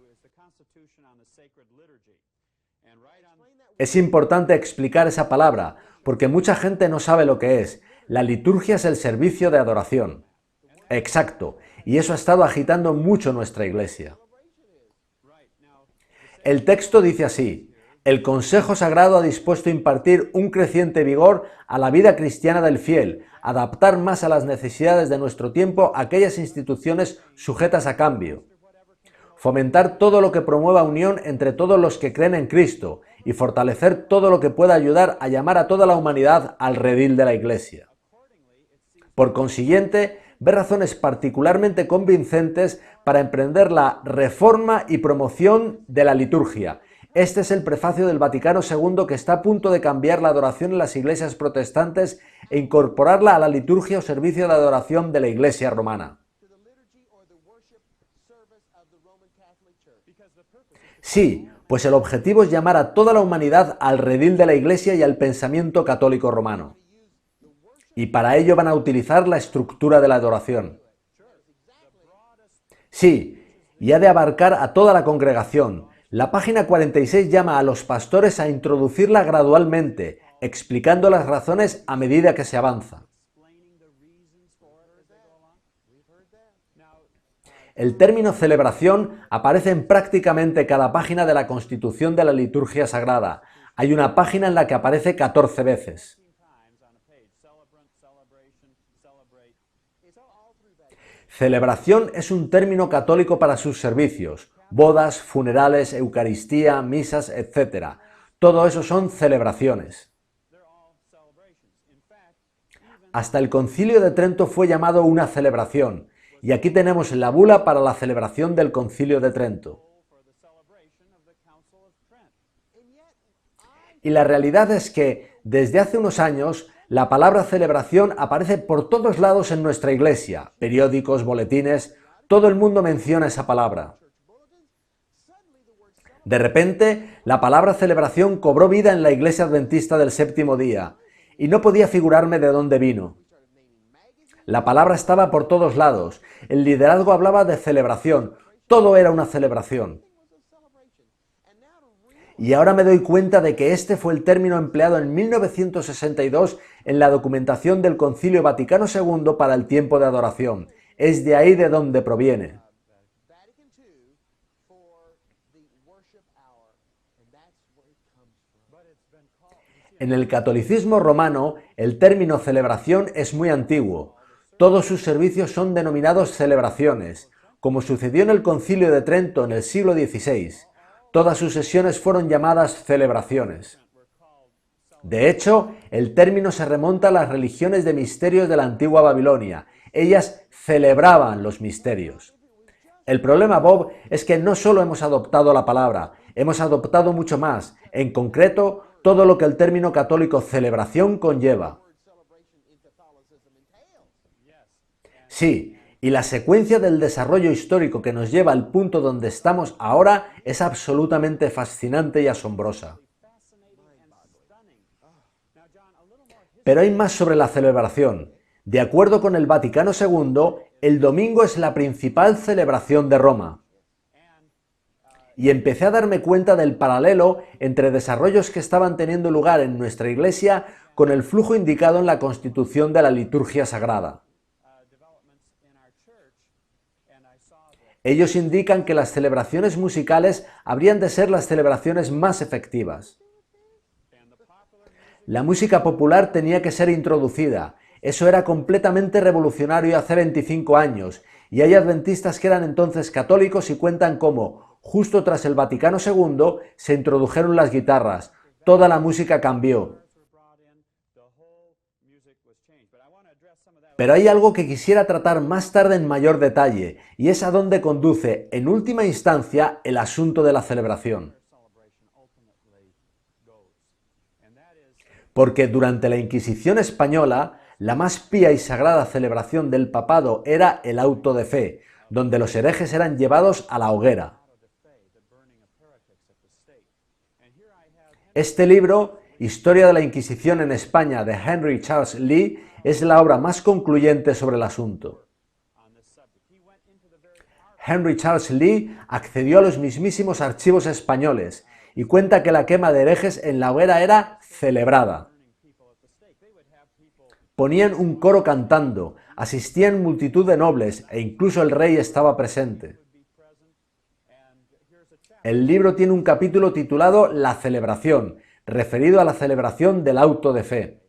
Es importante explicar esa palabra, porque mucha gente no sabe lo que es. La liturgia es el servicio de adoración. Exacto, y eso ha estado agitando mucho nuestra iglesia. El texto dice así: el Consejo Sagrado ha dispuesto a impartir un creciente vigor a la vida cristiana del fiel, adaptar más a las necesidades de nuestro tiempo aquellas instituciones sujetas a cambio, fomentar todo lo que promueva unión entre todos los que creen en Cristo y fortalecer todo lo que pueda ayudar a llamar a toda la humanidad al redil de la Iglesia. Por consiguiente, ve razones particularmente convincentes para emprender la reforma y promoción de la liturgia. Este es el prefacio del Vaticano II, que está a punto de cambiar la adoración en las iglesias protestantes e incorporarla a la liturgia o servicio de adoración de la Iglesia romana. Sí, pues el objetivo es llamar a toda la humanidad al redil de la Iglesia y al pensamiento católico romano. Y para ello van a utilizar la estructura de la adoración. Sí, y ha de abarcar a toda la congregación. La página 46 llama a los pastores a introducirla gradualmente, explicando las razones a medida que se avanza. El término celebración aparece en prácticamente cada página de la Constitución de la Liturgia Sagrada. Hay una página en la que aparece 14 veces. Celebración es un término católico para sus servicios, bodas, funerales, Eucaristía, misas, etc. Todo eso son celebraciones. Hasta el Concilio de Trento fue llamado una celebración, y aquí tenemos la bula para la celebración del Concilio de Trento. Y la realidad es que, desde hace unos años, la palabra celebración aparece por todos lados en nuestra iglesia, periódicos, boletines, todo el mundo menciona esa palabra. De repente, la palabra celebración cobró vida en la Iglesia Adventista del Séptimo Día, y no podía figurarme de dónde vino. La palabra estaba por todos lados, el liderazgo hablaba de celebración, todo era una celebración. Y ahora me doy cuenta de que este fue el término empleado en 1962 en la documentación del Concilio Vaticano II para el tiempo de adoración. Es de ahí de donde proviene. En el catolicismo romano, el término celebración es muy antiguo. Todos sus servicios son denominados celebraciones, como sucedió en el Concilio de Trento en el siglo XVI. Todas sus sesiones fueron llamadas celebraciones. De hecho, el término se remonta a las religiones de misterios de la antigua Babilonia. Ellas celebraban los misterios. El problema, Bob, es que no solo hemos adoptado la palabra, hemos adoptado mucho más, en concreto, todo lo que el término católico celebración conlleva. Sí, y la secuencia del desarrollo histórico que nos lleva al punto donde estamos ahora es absolutamente fascinante y asombrosa. Pero hay más sobre la celebración. De acuerdo con el Vaticano II, el domingo es la principal celebración de Roma. Y empecé a darme cuenta del paralelo entre desarrollos que estaban teniendo lugar en nuestra Iglesia con el flujo indicado en la Constitución de la Liturgia Sagrada. Ellos indican que las celebraciones musicales habrían de ser las celebraciones más efectivas. La música popular tenía que ser introducida. Eso era completamente revolucionario hace 25 años, y hay adventistas que eran entonces católicos y cuentan cómo, justo tras el Vaticano II, se introdujeron las guitarras. Toda la música cambió. Pero hay algo que quisiera tratar más tarde en mayor detalle, y es a dónde conduce, en última instancia, el asunto de la celebración. Porque durante la Inquisición española, la más pía y sagrada celebración del papado era el auto de fe, donde los herejes eran llevados a la hoguera. Este libro, Historia de la Inquisición en España, de Henry Charles Lee, es la obra más concluyente sobre el asunto. Henry Charles Lee accedió a los mismísimos archivos españoles y cuenta que la quema de herejes en la hoguera era celebrada. Ponían un coro cantando, asistían multitud de nobles e incluso el rey estaba presente. El libro tiene un capítulo titulado La celebración, referido a la celebración del auto de fe.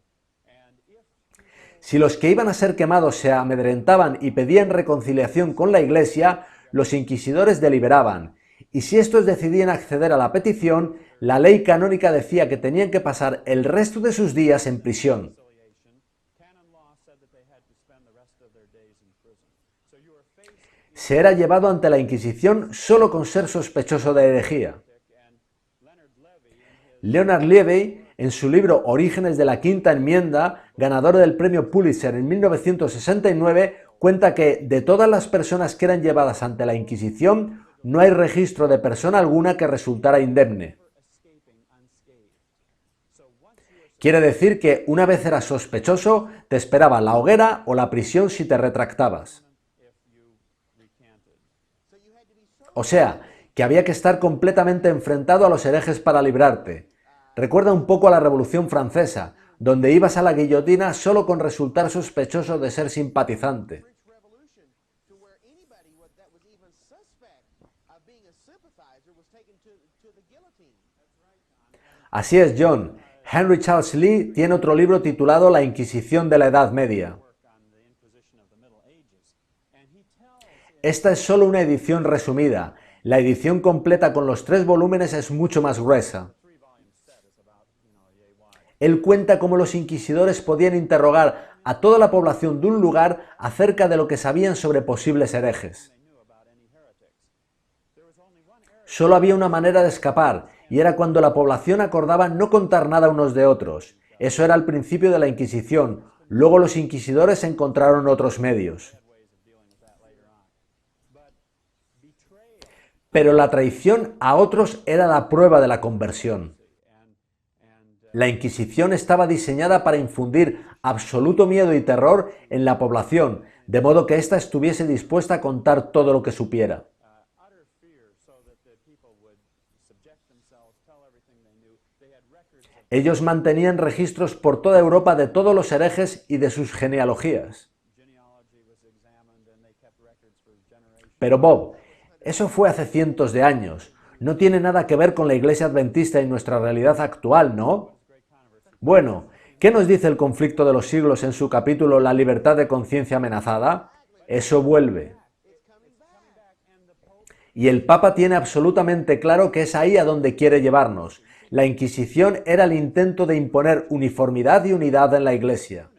Si los que iban a ser quemados se amedrentaban y pedían reconciliación con la Iglesia, los inquisidores deliberaban, y si estos decidían acceder a la petición, la ley canónica decía que tenían que pasar el resto de sus días en prisión. se era llevado ante la Inquisición solo con ser sospechoso de herejía. Leonard Levy, en su libro Orígenes de la Quinta Enmienda, ganador del premio Pulitzer en 1969, cuenta que de todas las personas que eran llevadas ante la Inquisición, no hay registro de persona alguna que resultara indemne. Quiere decir que una vez eras sospechoso, te esperaba la hoguera o la prisión si te retractabas. O sea, que había que estar completamente enfrentado a los herejes para librarte. Recuerda un poco a la Revolución Francesa, donde ibas a la guillotina solo con resultar sospechoso de ser simpatizante. Así es, John. Henry Charles Lee tiene otro libro titulado La Inquisición de la Edad Media. Esta es solo una edición resumida. La edición completa con los 3 volúmenes es mucho más gruesa. Él cuenta cómo los inquisidores podían interrogar a toda la población de un lugar acerca de lo que sabían sobre posibles herejes. Solo había una manera de escapar, y era cuando la población acordaba no contar nada unos de otros. Eso era el principio de la Inquisición. Luego los inquisidores encontraron otros medios. Pero la traición a otros era la prueba de la conversión. La Inquisición estaba diseñada para infundir absoluto miedo y terror en la población, de modo que ésta estuviese dispuesta a contar todo lo que supiera. Ellos mantenían registros por toda Europa de todos los herejes y de sus genealogías. Pero Bob, eso fue hace cientos de años. No tiene nada que ver con la Iglesia Adventista y nuestra realidad actual, ¿no? Bueno, ¿qué nos dice el conflicto de los siglos en su capítulo La libertad de conciencia amenazada? Eso vuelve. Y el Papa tiene absolutamente claro que es ahí a donde quiere llevarnos. La Inquisición era el intento de imponer uniformidad y unidad en la Iglesia.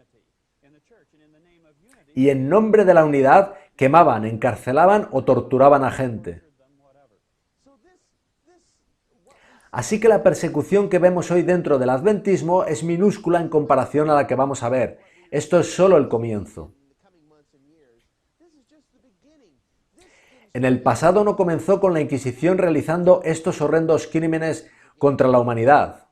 Y en nombre de la unidad quemaban, encarcelaban o torturaban a gente. Así que la persecución que vemos hoy dentro del adventismo es minúscula en comparación a la que vamos a ver. Esto es solo el comienzo. En el pasado no comenzó con la Inquisición realizando estos horrendos crímenes contra la humanidad.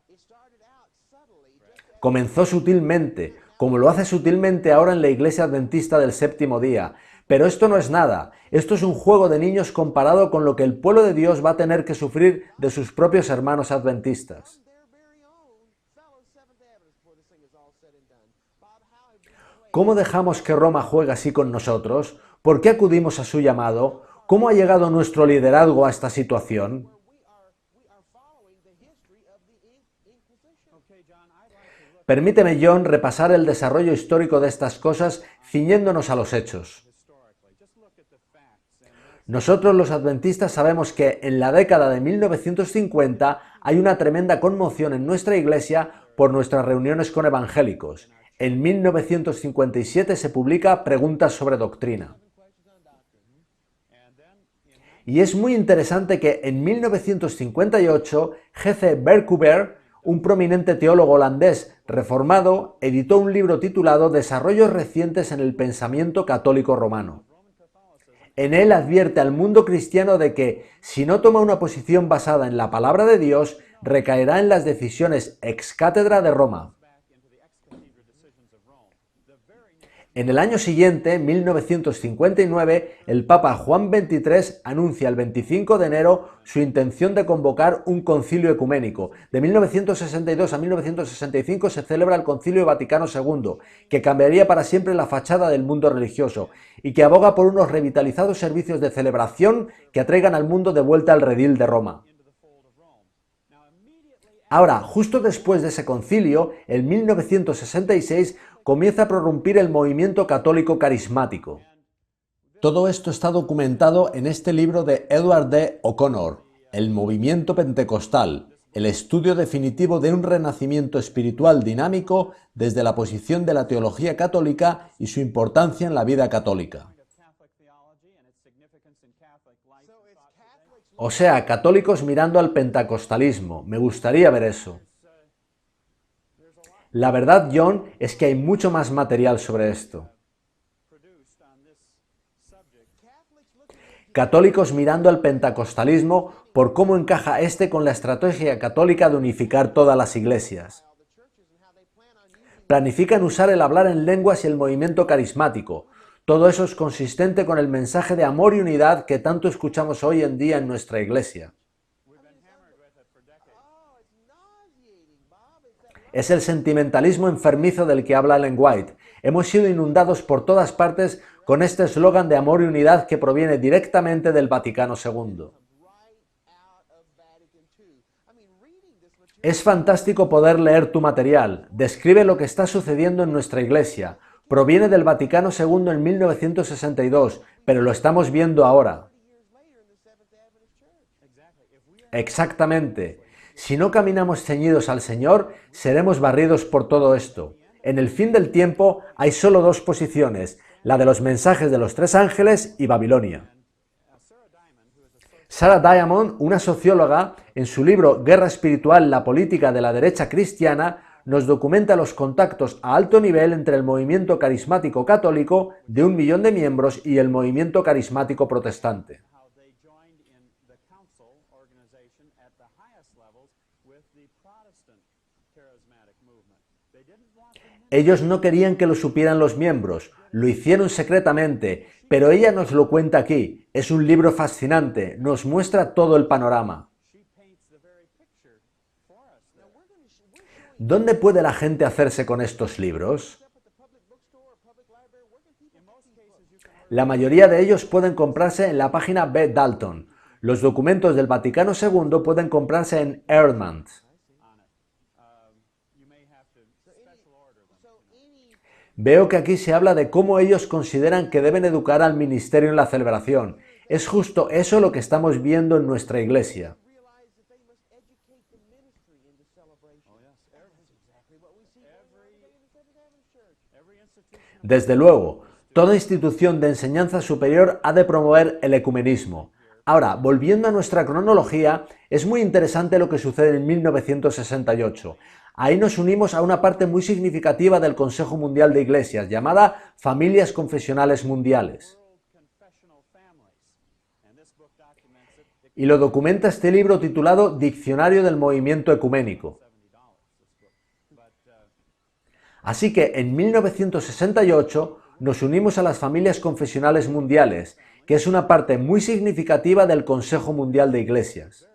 Comenzó sutilmente, como lo hace sutilmente ahora en la Iglesia Adventista del Séptimo Día. Pero esto no es nada, esto es un juego de niños comparado con lo que el pueblo de Dios va a tener que sufrir de sus propios hermanos adventistas. ¿Cómo dejamos que Roma juegue así con nosotros? ¿Por qué acudimos a su llamado? ¿Cómo ha llegado nuestro liderazgo a esta situación? Permíteme, John, repasar el desarrollo histórico de estas cosas ciñéndonos a los hechos. Nosotros los adventistas sabemos que en la década de 1950 hay una tremenda conmoción en nuestra iglesia por nuestras reuniones con evangélicos. En 1957 se publica Preguntas sobre Doctrina. Y es muy interesante que en 1958 G.C. Berkouwer, un prominente teólogo holandés reformado, editó un libro titulado Desarrollos recientes en el pensamiento católico romano. En él advierte al mundo cristiano de que, si no toma una posición basada en la palabra de Dios, recaerá en las decisiones ex cátedra de Roma. En el año siguiente, 1959, el Papa Juan XXIII anuncia el 25 de enero su intención de convocar un concilio ecuménico. De 1962 a 1965 se celebra el Concilio Vaticano II, que cambiaría para siempre la fachada del mundo religioso y que aboga por unos revitalizados servicios de celebración que atraigan al mundo de vuelta al redil de Roma. Ahora, justo después de ese concilio, en 1966, comienza a prorrumpir el movimiento católico carismático. Todo esto está documentado en este libro de Edward D. O'Connor, El movimiento pentecostal, el estudio definitivo de un renacimiento espiritual dinámico desde la posición de la teología católica y su importancia en la vida católica. O sea, católicos mirando al pentecostalismo. Me gustaría ver eso. La verdad, John, es que hay mucho más material sobre esto. Católicos mirando al pentecostalismo por cómo encaja este con la estrategia católica de unificar todas las iglesias. Planifican usar el hablar en lenguas y el movimiento carismático. Todo eso es consistente con el mensaje de amor y unidad que tanto escuchamos hoy en día en nuestra iglesia. Es el sentimentalismo enfermizo del que habla Ellen White. Hemos sido inundados por todas partes con este eslogan de amor y unidad que proviene directamente del Vaticano II. Es fantástico poder leer tu material. Describe lo que está sucediendo en nuestra iglesia. Proviene del Vaticano II en 1962, pero lo estamos viendo ahora. Exactamente. Si no caminamos ceñidos al Señor, seremos barridos por todo esto. En el fin del tiempo hay solo dos posiciones, la de los mensajes de los tres ángeles y Babilonia. Sarah Diamond, una socióloga, en su libro Guerra espiritual, la política de la derecha cristiana, nos documenta los contactos a alto nivel entre el movimiento carismático católico de 1 millón de miembros y el movimiento carismático protestante. Ellos no querían que lo supieran los miembros, lo hicieron secretamente, pero ella nos lo cuenta aquí. Es un libro fascinante, nos muestra todo el panorama. ¿Dónde puede la gente hacerse con estos libros? La mayoría de ellos pueden comprarse en la página B. Dalton. Los documentos del Vaticano II pueden comprarse en Earthmont. Veo que aquí se habla de cómo ellos consideran que deben educar al ministerio en la celebración. Es justo eso lo que estamos viendo en nuestra iglesia. Desde luego, toda institución de enseñanza superior ha de promover el ecumenismo. Ahora, volviendo a nuestra cronología, es muy interesante lo que sucede en 1968. Ahí nos unimos a una parte muy significativa del Consejo Mundial de Iglesias, llamada Familias Confesionales Mundiales. Y lo documenta este libro titulado Diccionario del Movimiento Ecuménico. Así que en 1968 nos unimos a las Familias Confesionales Mundiales, que es una parte muy significativa del Consejo Mundial de Iglesias.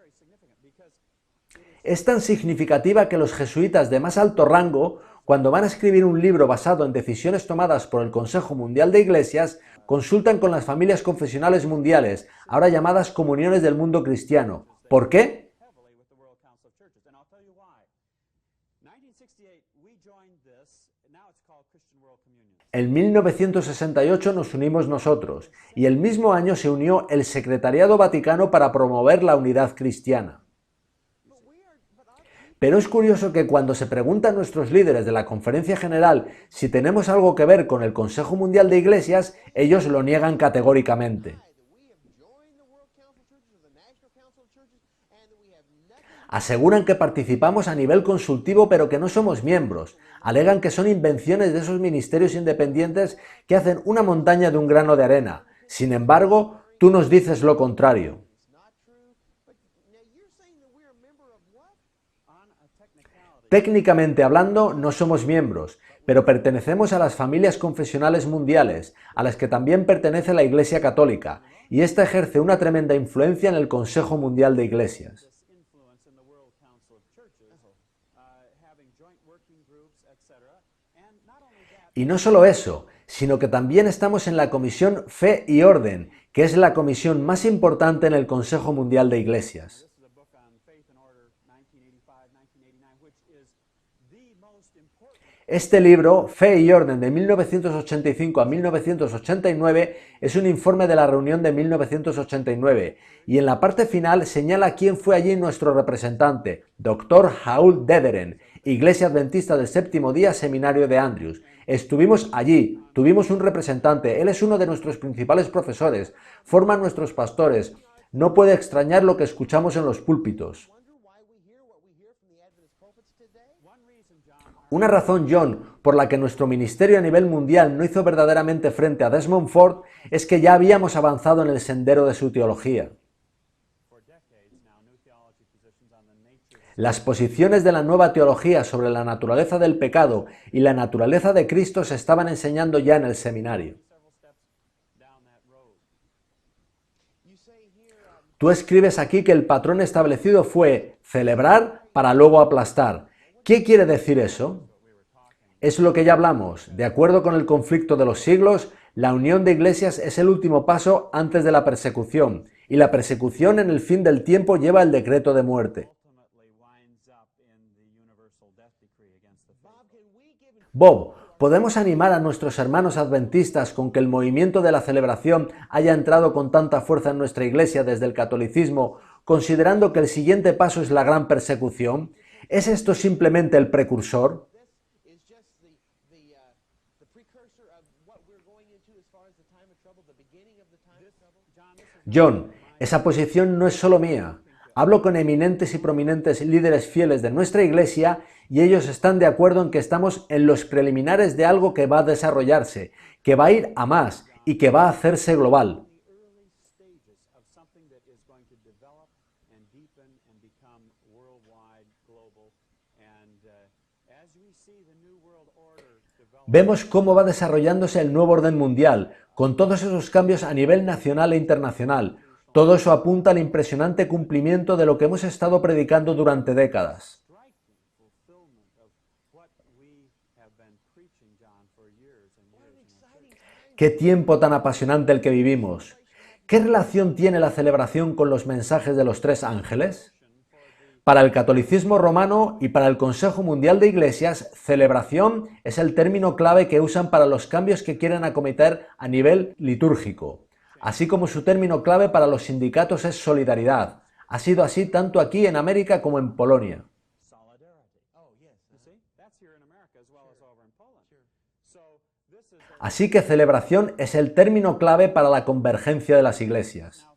Es tan significativa que los jesuitas de más alto rango, cuando van a escribir un libro basado en decisiones tomadas por el Consejo Mundial de Iglesias, consultan con las familias confesionales mundiales, ahora llamadas comuniones del mundo cristiano. ¿Por qué? En 1968 nos unimos nosotros, y el mismo año se unió el Secretariado Vaticano para promover la unidad cristiana. Pero es curioso que cuando se pregunta a nuestros líderes de la Conferencia General si tenemos algo que ver con el Consejo Mundial de Iglesias, ellos lo niegan categóricamente. Aseguran que participamos a nivel consultivo pero que no somos miembros. Alegan que son invenciones de esos ministerios independientes que hacen una montaña de un grano de arena. Sin embargo, tú nos dices lo contrario. Técnicamente hablando, no somos miembros, pero pertenecemos a las familias confesionales mundiales, a las que también pertenece la Iglesia Católica, y esta ejerce una tremenda influencia en el Consejo Mundial de Iglesias. Y no solo eso, sino que también estamos en la Comisión Fe y Orden, que es la comisión más importante en el Consejo Mundial de Iglesias. Este libro, Fe y Orden, de 1985 a 1989, es un informe de la reunión de 1989, y en la parte final señala quién fue allí nuestro representante, Dr. Howell Dederen, Iglesia Adventista del Séptimo Día, Seminario de Andrews. Estuvimos allí, tuvimos un representante, él es uno de nuestros principales profesores, forma nuestros pastores, no puede extrañar lo que escuchamos en los púlpitos. Una razón, John, por la que nuestro ministerio a nivel mundial no hizo verdaderamente frente a Desmond Ford es que ya habíamos avanzado en el sendero de su teología. Las posiciones de la nueva teología sobre la naturaleza del pecado y la naturaleza de Cristo se estaban enseñando ya en el seminario. Tú escribes aquí que el patrón establecido fue celebrar para luego aplastar. ¿Qué quiere decir eso? Es lo que ya hablamos. De acuerdo con el conflicto de los siglos, la unión de iglesias es el último paso antes de la persecución, y la persecución en el fin del tiempo lleva el decreto de muerte. Bob, ¿podemos animar a nuestros hermanos adventistas con que el movimiento de la celebración haya entrado con tanta fuerza en nuestra iglesia desde el catolicismo, considerando que el siguiente paso es la gran persecución? ¿Es esto simplemente el precursor? John, esa posición no es solo mía. Hablo con eminentes y prominentes líderes fieles de nuestra iglesia y ellos están de acuerdo en que estamos en los preliminares de algo que va a desarrollarse, que va a ir a más y que va a hacerse global. Vemos cómo va desarrollándose el nuevo orden mundial, con todos esos cambios a nivel nacional e internacional. Todo eso apunta al impresionante cumplimiento de lo que hemos estado predicando durante décadas. ¡Qué tiempo tan apasionante el que vivimos! ¿Qué relación tiene la celebración con los mensajes de los tres ángeles? Para el catolicismo romano y para el Consejo Mundial de Iglesias, celebración es el término clave que usan para los cambios que quieren acometer a nivel litúrgico, así como su término clave para los sindicatos es solidaridad. Ha sido así tanto aquí en América como en Polonia. Así que celebración es el término clave para la convergencia de las iglesias.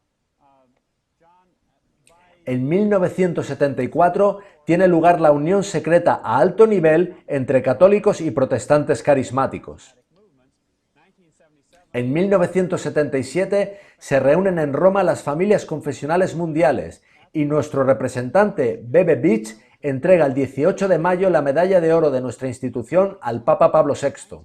En 1974 tiene lugar la unión secreta a alto nivel entre católicos y protestantes carismáticos. En 1977 se reúnen en Roma las familias confesionales mundiales y nuestro representante, Bebe Beach, entrega el 18 de mayo la medalla de oro de nuestra institución al Papa Pablo VI.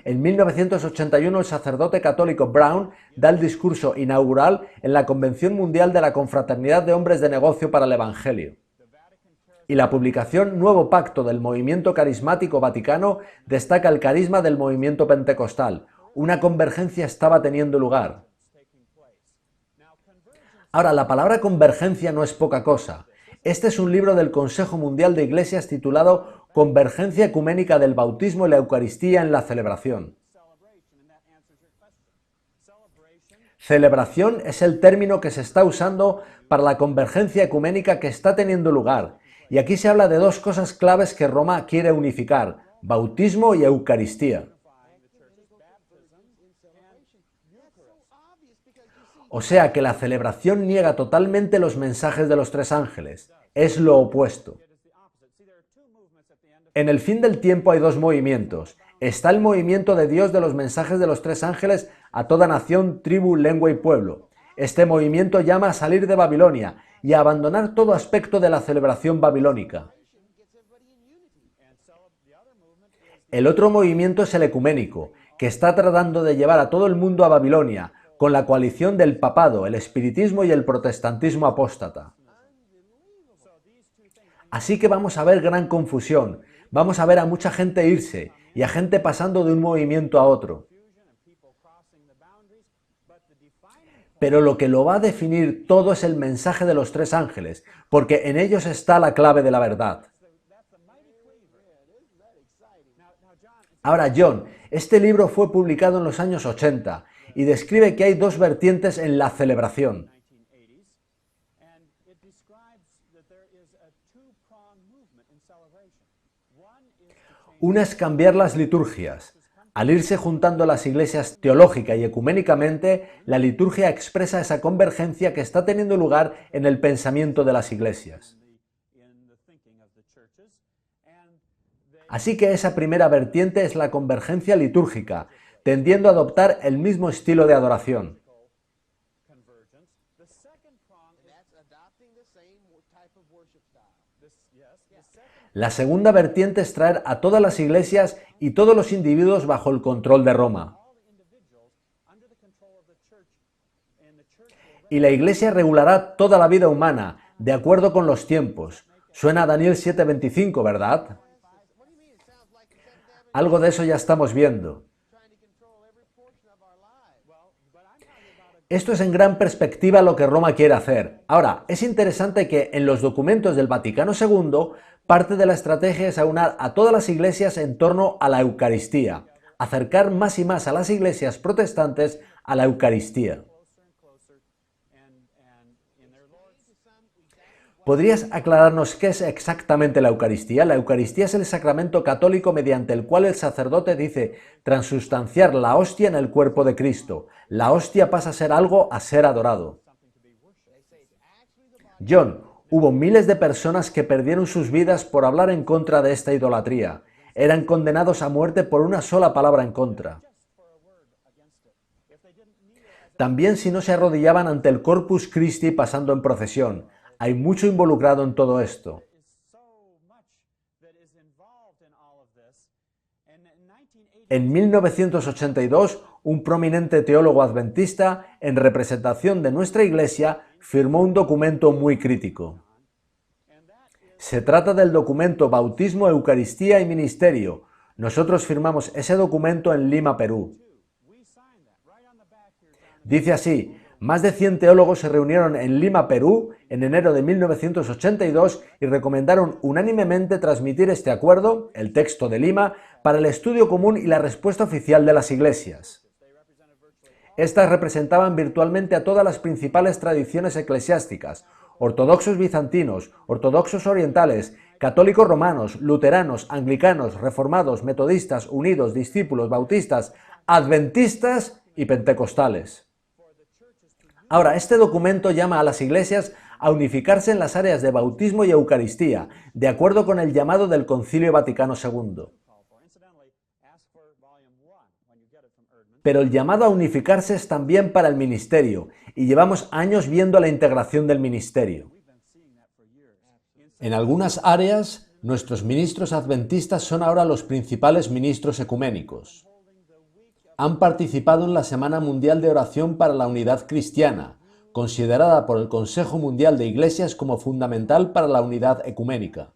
En 1981 el sacerdote católico Brown da el discurso inaugural en la Convención Mundial de la Confraternidad de Hombres de Negocio para el Evangelio. Y la publicación Nuevo Pacto del Movimiento Carismático Vaticano destaca el carisma del movimiento pentecostal. Una convergencia estaba teniendo lugar. Ahora, la palabra convergencia no es poca cosa. Este es un libro del Consejo Mundial de Iglesias titulado Convergencia Ecuménica del Bautismo y la Eucaristía en la Celebración. Celebración es el término que se está usando para la convergencia ecuménica que está teniendo lugar. Y aquí se habla de dos cosas claves que Roma quiere unificar: bautismo y Eucaristía. O sea que la celebración niega totalmente los mensajes de los tres ángeles. Es lo opuesto. En el fin del tiempo hay dos movimientos. Está el movimiento de Dios de los mensajes de los tres ángeles a toda nación, tribu, lengua y pueblo. Este movimiento llama a salir de Babilonia y a abandonar todo aspecto de la celebración babilónica. El otro movimiento es el ecuménico, que está tratando de llevar a todo el mundo a Babilonia, con la coalición del papado, el espiritismo y el protestantismo apóstata. Así que vamos a ver gran confusión, vamos a ver a mucha gente irse y a gente pasando de un movimiento a otro. Pero lo que lo va a definir todo es el mensaje de los tres ángeles, porque en ellos está la clave de la verdad. Ahora, John, este libro fue publicado en los años 80 y describe que hay dos vertientes en la celebración. Una es cambiar las liturgias. Al irse juntando las iglesias teológica y ecuménicamente, la liturgia expresa esa convergencia que está teniendo lugar en el pensamiento de las iglesias. Así que esa primera vertiente es la convergencia litúrgica, tendiendo a adoptar el mismo estilo de adoración. La segunda vertiente es traer a todas las iglesias y todos los individuos bajo el control de Roma. Y la iglesia regulará toda la vida humana, de acuerdo con los tiempos. Suena a Daniel 7:25, ¿verdad? Algo de eso ya estamos viendo. Esto es en gran perspectiva lo que Roma quiere hacer. Ahora, es interesante que en los documentos del Vaticano II, parte de la estrategia es aunar a todas las iglesias en torno a la Eucaristía, acercar más y más a las iglesias protestantes a la Eucaristía. ¿Podrías aclararnos qué es exactamente la Eucaristía? La Eucaristía es el sacramento católico mediante el cual el sacerdote dice transustanciar la hostia en el cuerpo de Cristo. La hostia pasa a ser algo a ser adorado. John, hubo miles de personas que perdieron sus vidas por hablar en contra de esta idolatría. Eran condenados a muerte por una sola palabra en contra. También si no se arrodillaban ante el Corpus Christi pasando en procesión. Hay mucho involucrado en todo esto. En 1982, un prominente teólogo adventista, en representación de nuestra Iglesia, firmó un documento muy crítico. Se trata del documento Bautismo, Eucaristía y Ministerio. Nosotros firmamos ese documento en Lima, Perú. Dice así: más de 100 teólogos se reunieron en Lima, Perú, en enero de 1982 y recomendaron unánimemente transmitir este acuerdo, el texto de Lima, para el estudio común y la respuesta oficial de las iglesias. Estas representaban virtualmente a todas las principales tradiciones eclesiásticas: ortodoxos bizantinos, ortodoxos orientales, católicos romanos, luteranos, anglicanos, reformados, metodistas, unidos, discípulos, bautistas, adventistas y pentecostales. Ahora, este documento llama a las iglesias a unificarse en las áreas de bautismo y Eucaristía, de acuerdo con el llamado del Concilio Vaticano II. Pero el llamado a unificarse es también para el ministerio, y llevamos años viendo la integración del ministerio. En algunas áreas, nuestros ministros adventistas son ahora los principales ministros ecuménicos. Han participado en la Semana Mundial de Oración para la Unidad Cristiana, considerada por el Consejo Mundial de Iglesias como fundamental para la unidad ecuménica.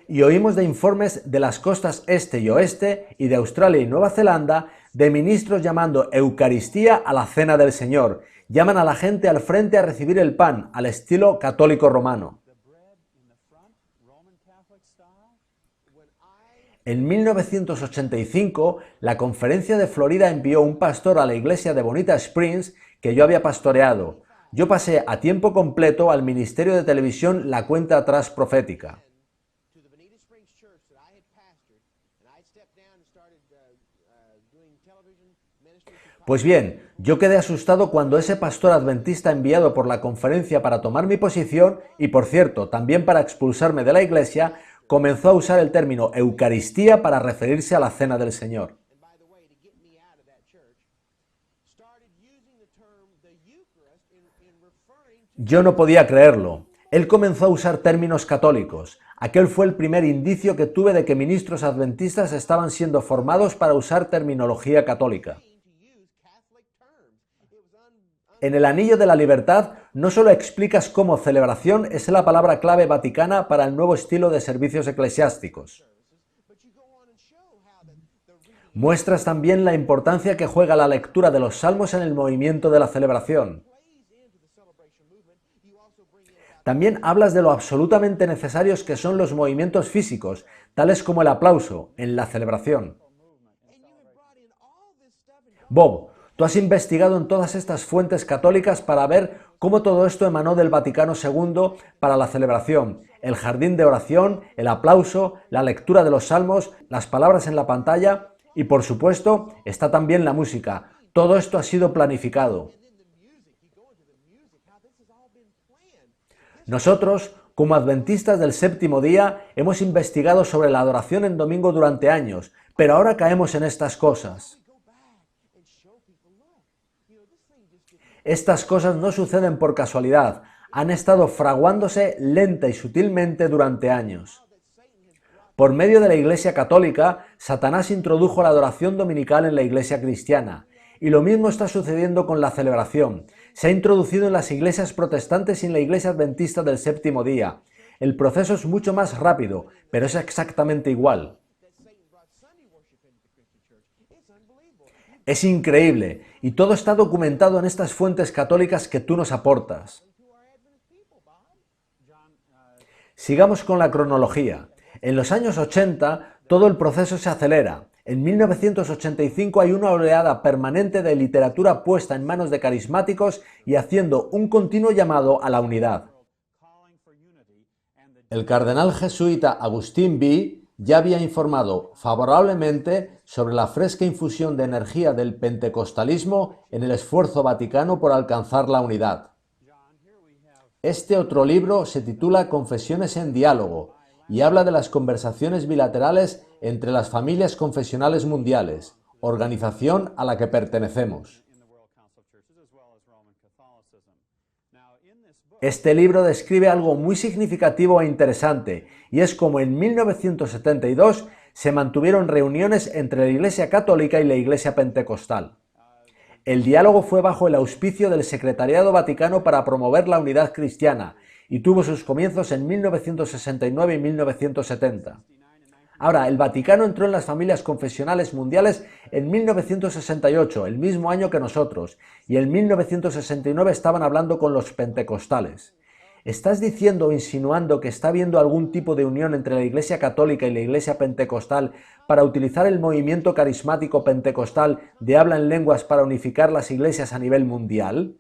Y oímos de informes de las costas este y oeste y de Australia y Nueva Zelanda de ministros llamando Eucaristía a la Cena del Señor. Llaman a la gente al frente a recibir el pan, al estilo católico romano. En 1985, la Conferencia de Florida envió un pastor a la iglesia de Bonita Springs que yo había pastoreado. Yo pasé a tiempo completo al ministerio de televisión La Cuenta Atrás Profética. Pues bien, yo quedé asustado cuando ese pastor adventista enviado por la conferencia para tomar mi posición y, por cierto, también para expulsarme de la iglesia, comenzó a usar el término Eucaristía para referirse a la Cena del Señor. Yo no podía creerlo. Él comenzó a usar términos católicos. Aquel fue el primer indicio que tuve de que ministros adventistas estaban siendo formados para usar terminología católica. En el Anillo de la Libertad no solo explicas cómo celebración es la palabra clave vaticana para el nuevo estilo de servicios eclesiásticos. Muestras también la importancia que juega la lectura de los salmos en el movimiento de la celebración. También hablas de lo absolutamente necesarios que son los movimientos físicos, tales como el aplauso, en la celebración. Bob, Tú has investigado en todas estas fuentes católicas para ver cómo todo esto emanó del Vaticano II para la celebración, el jardín de oración, el aplauso, la lectura de los salmos, las palabras en la pantalla y, por supuesto, está también la música. Todo esto ha sido planificado. Nosotros, como adventistas del séptimo día, hemos investigado sobre la adoración en domingo durante años, pero ahora caemos en estas cosas. Estas cosas no suceden por casualidad, han estado fraguándose lenta y sutilmente durante años. Por medio de la Iglesia Católica, Satanás introdujo la adoración dominical en la Iglesia cristiana, y lo mismo está sucediendo con la celebración. Se ha introducido en las iglesias protestantes y en la Iglesia Adventista del séptimo día. El proceso es mucho más rápido, pero es exactamente igual. Es increíble, y todo está documentado en estas fuentes católicas que tú nos aportas. Sigamos con la cronología. En los años 80, todo el proceso se acelera. En 1985 hay una oleada permanente de literatura puesta en manos de carismáticos y haciendo un continuo llamado a la unidad. El cardenal jesuita Agustín B. ya había informado favorablemente sobre la fresca infusión de energía del pentecostalismo en el esfuerzo vaticano por alcanzar la unidad. Este otro libro se titula Confesiones en Diálogo y habla de las conversaciones bilaterales entre las familias confesionales mundiales, organización a la que pertenecemos. Este libro describe algo muy significativo e interesante, y es como en 1972 se mantuvieron reuniones entre la Iglesia Católica y la Iglesia Pentecostal. El diálogo fue bajo el auspicio del Secretariado Vaticano para promover la unidad cristiana y tuvo sus comienzos en 1969 y 1970. Ahora, el Vaticano entró en las familias confesionales mundiales en 1968, el mismo año que nosotros, y en 1969 estaban hablando con los pentecostales. ¿Estás diciendo o insinuando que está habiendo algún tipo de unión entre la Iglesia Católica y la Iglesia Pentecostal para utilizar el movimiento carismático pentecostal de habla en lenguas para unificar las iglesias a nivel mundial?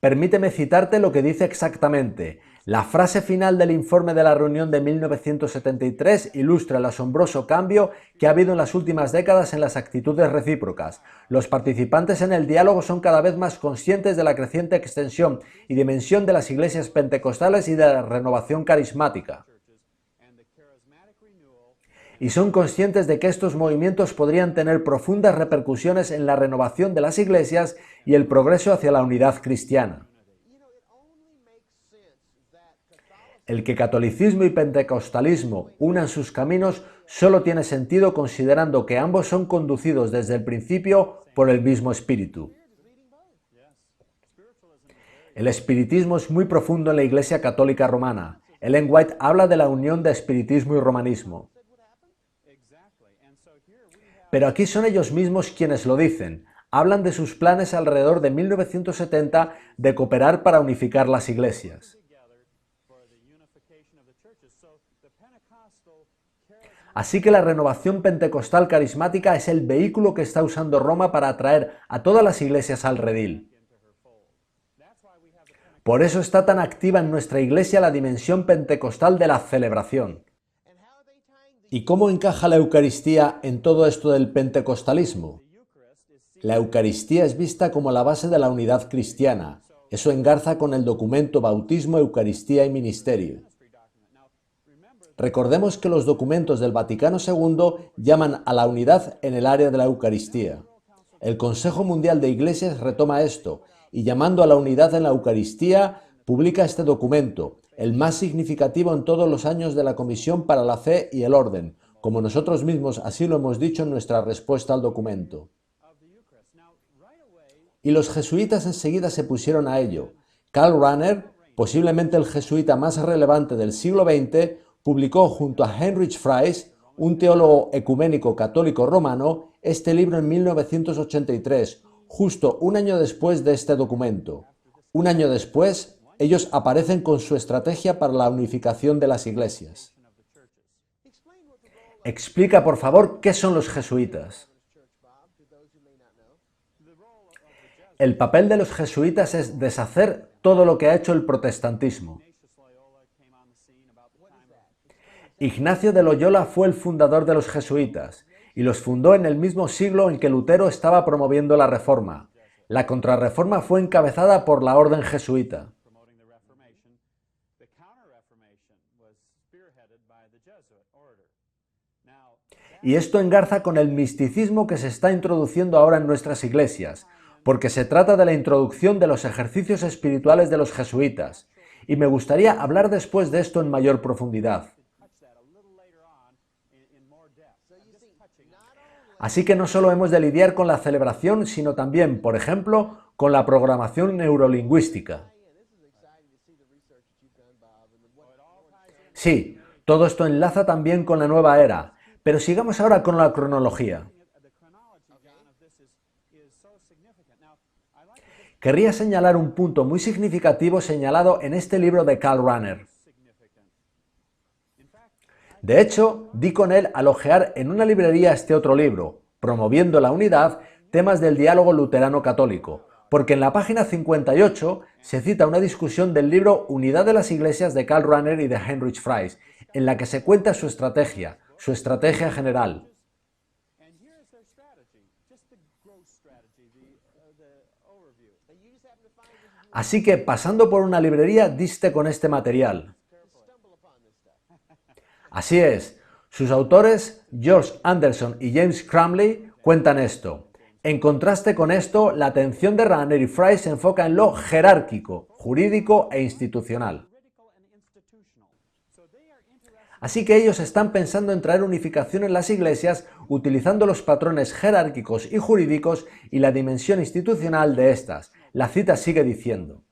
Permíteme citarte lo que dice exactamente. La frase final del informe de la reunión de 1973 ilustra el asombroso cambio que ha habido en las últimas décadas en las actitudes recíprocas. Los participantes en el diálogo son cada vez más conscientes de la creciente extensión y dimensión de las iglesias pentecostales y de la renovación carismática. Y son conscientes de que estos movimientos podrían tener profundas repercusiones en la renovación de las iglesias y el progreso hacia la unidad cristiana. El que catolicismo y pentecostalismo unan sus caminos solo tiene sentido considerando que ambos son conducidos desde el principio por el mismo espíritu. El espiritismo es muy profundo en la Iglesia Católica Romana. Ellen White habla de la unión de espiritismo y romanismo. Pero aquí son ellos mismos quienes lo dicen. Hablan de sus planes alrededor de 1970 de cooperar para unificar las iglesias. Así que la renovación pentecostal carismática es el vehículo que está usando Roma para atraer a todas las iglesias al redil. Por eso está tan activa en nuestra iglesia la dimensión pentecostal de la celebración. ¿Y cómo encaja la Eucaristía en todo esto del pentecostalismo? La Eucaristía es vista como la base de la unidad cristiana. Eso engarza con el documento Bautismo, Eucaristía y Ministerio. Recordemos que los documentos del Vaticano II llaman a la unidad en el área de la Eucaristía. El Consejo Mundial de Iglesias retoma esto y, llamando a la unidad en la Eucaristía, publica este documento, el más significativo en todos los años de la Comisión para la Fe y el Orden, como nosotros mismos así lo hemos dicho en nuestra respuesta al documento. Y los jesuitas enseguida se pusieron a ello. Karl Rahner, posiblemente el jesuita más relevante del siglo XX, publicó junto a Heinrich Fries, un teólogo ecuménico católico romano, este libro en 1983, justo un año después de este documento. Un año después, ellos aparecen con su estrategia para la unificación de las iglesias. Explica, por favor, qué son los jesuitas. El papel de los jesuitas es deshacer todo lo que ha hecho el protestantismo. Ignacio de Loyola fue el fundador de los jesuitas y los fundó en el mismo siglo en que Lutero estaba promoviendo la Reforma. La Contrarreforma fue encabezada por la Orden Jesuita. Y esto engarza con el misticismo que se está introduciendo ahora en nuestras iglesias, porque se trata de la introducción de los ejercicios espirituales de los jesuitas, y me gustaría hablar después de esto en mayor profundidad. Así que no solo hemos de lidiar con la celebración, sino también, por ejemplo, con la programación neurolingüística. Sí, todo esto enlaza también con la nueva era, pero sigamos ahora con la cronología. Querría señalar un punto muy significativo señalado en este libro de Karl Rahner. De hecho, di con él al hojear en una librería este otro libro, Promoviendo la Unidad, temas del diálogo luterano-católico, porque en la página 58 se cita una discusión del libro Unidad de las Iglesias de Karl Rahner y de Heinrich Fries, en la que se cuenta su estrategia general. Así que, pasando por una librería, diste con este material. Así es, sus autores, George Anderson y James Crumley, cuentan esto. En contraste con esto, la atención de Rahner y Fries se enfoca en lo jerárquico, jurídico e institucional. Así que ellos están pensando en traer unificación en las iglesias utilizando los patrones jerárquicos y jurídicos y la dimensión institucional de estas. La cita sigue diciendo: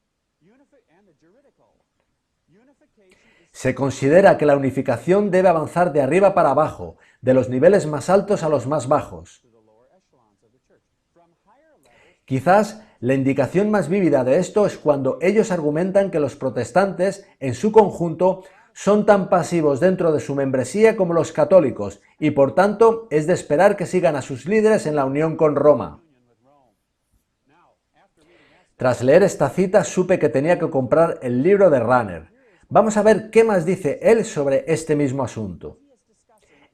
se considera que la unificación debe avanzar de arriba para abajo, de los niveles más altos a los más bajos. Quizás la indicación más vívida de esto es cuando ellos argumentan que los protestantes, en su conjunto, son tan pasivos dentro de su membresía como los católicos y por tanto es de esperar que sigan a sus líderes en la unión con Roma. Tras leer esta cita supe que tenía que comprar el libro de Rahner. Vamos a ver qué más dice él sobre este mismo asunto.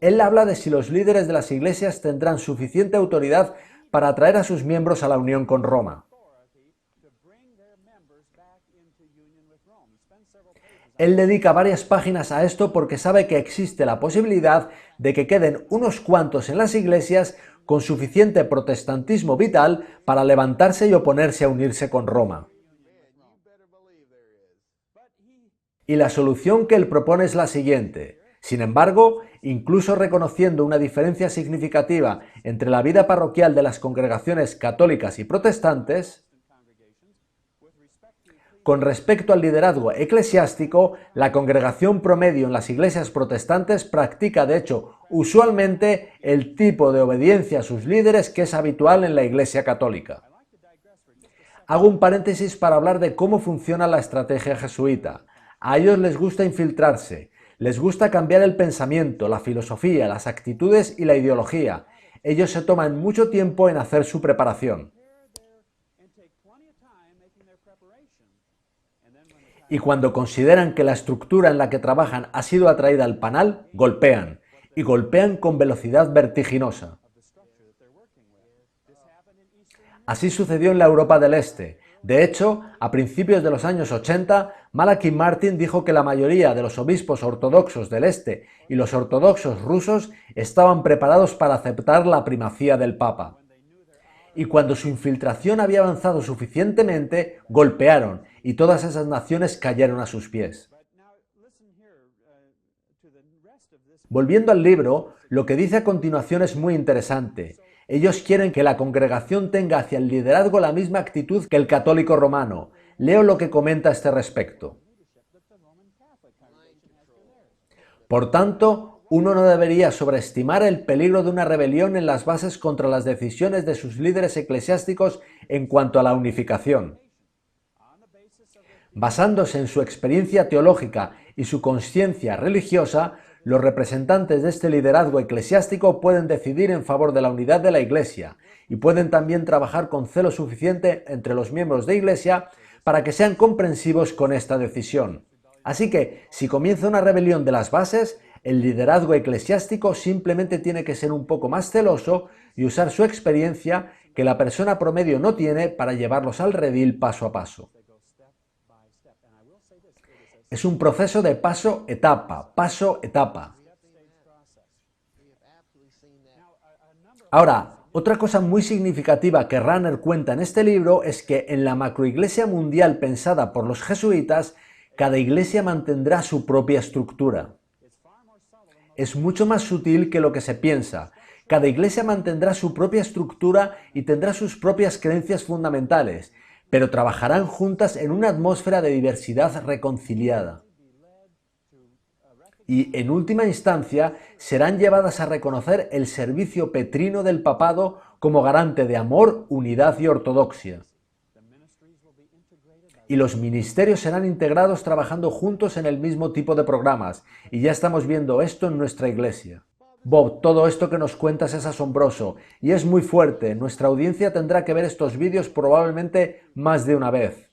Él habla de si los líderes de las iglesias tendrán suficiente autoridad para atraer a sus miembros a la unión con Roma. Él dedica varias páginas a esto porque sabe que existe la posibilidad de que queden unos cuantos en las iglesias con suficiente protestantismo vital para levantarse y oponerse a unirse con Roma. Y la solución que él propone es la siguiente. Sin embargo, incluso reconociendo una diferencia significativa entre la vida parroquial de las congregaciones católicas y protestantes, con respecto al liderazgo eclesiástico, la congregación promedio en las iglesias protestantes practica, de hecho, usualmente el tipo de obediencia a sus líderes que es habitual en la iglesia católica. Hago un paréntesis para hablar de cómo funciona la estrategia jesuita. A ellos les gusta infiltrarse, les gusta cambiar el pensamiento, la filosofía, las actitudes y la ideología. Ellos se toman mucho tiempo en hacer su preparación. Y cuando consideran que la estructura en la que trabajan ha sido atraída al panal, golpean, y golpean con velocidad vertiginosa. Así sucedió en la Europa del Este. De hecho, a principios de los años 80, Malachi Martin dijo que la mayoría de los obispos ortodoxos del Este y los ortodoxos rusos estaban preparados para aceptar la primacía del Papa. Y cuando su infiltración había avanzado suficientemente, golpearon, y todas esas naciones cayeron a sus pies. Volviendo al libro, lo que dice a continuación es muy interesante. Ellos quieren que la congregación tenga hacia el liderazgo la misma actitud que el católico romano. Leo lo que comenta a este respecto. Por tanto, uno no debería sobreestimar el peligro de una rebelión en las bases contra las decisiones de sus líderes eclesiásticos en cuanto a la unificación. Basándose en su experiencia teológica y su conciencia religiosa, Los representantes de este liderazgo eclesiástico pueden decidir en favor de la unidad de la Iglesia y pueden también trabajar con celo suficiente entre los miembros de Iglesia para que sean comprensivos con esta decisión. Así que, si comienza una rebelión de las bases, el liderazgo eclesiástico simplemente tiene que ser un poco más celoso y usar su experiencia que la persona promedio no tiene para llevarlos al redil paso a paso. Es un proceso de paso etapa. Ahora, otra cosa muy significativa que Rahner cuenta en este libro es que en la macroiglesia mundial pensada por los jesuitas, cada iglesia mantendrá su propia estructura. Es mucho más sutil que lo que se piensa. Cada iglesia mantendrá su propia estructura y tendrá sus propias creencias fundamentales, pero trabajarán juntas en una atmósfera de diversidad reconciliada. Y, en última instancia, serán llevadas a reconocer el servicio petrino del papado como garante de amor, unidad y ortodoxia. Y los ministerios serán integrados trabajando juntos en el mismo tipo de programas, y ya estamos viendo esto en nuestra iglesia. Bob, todo esto que nos cuentas es asombroso y es muy fuerte. Nuestra audiencia tendrá que ver estos vídeos probablemente más de una vez.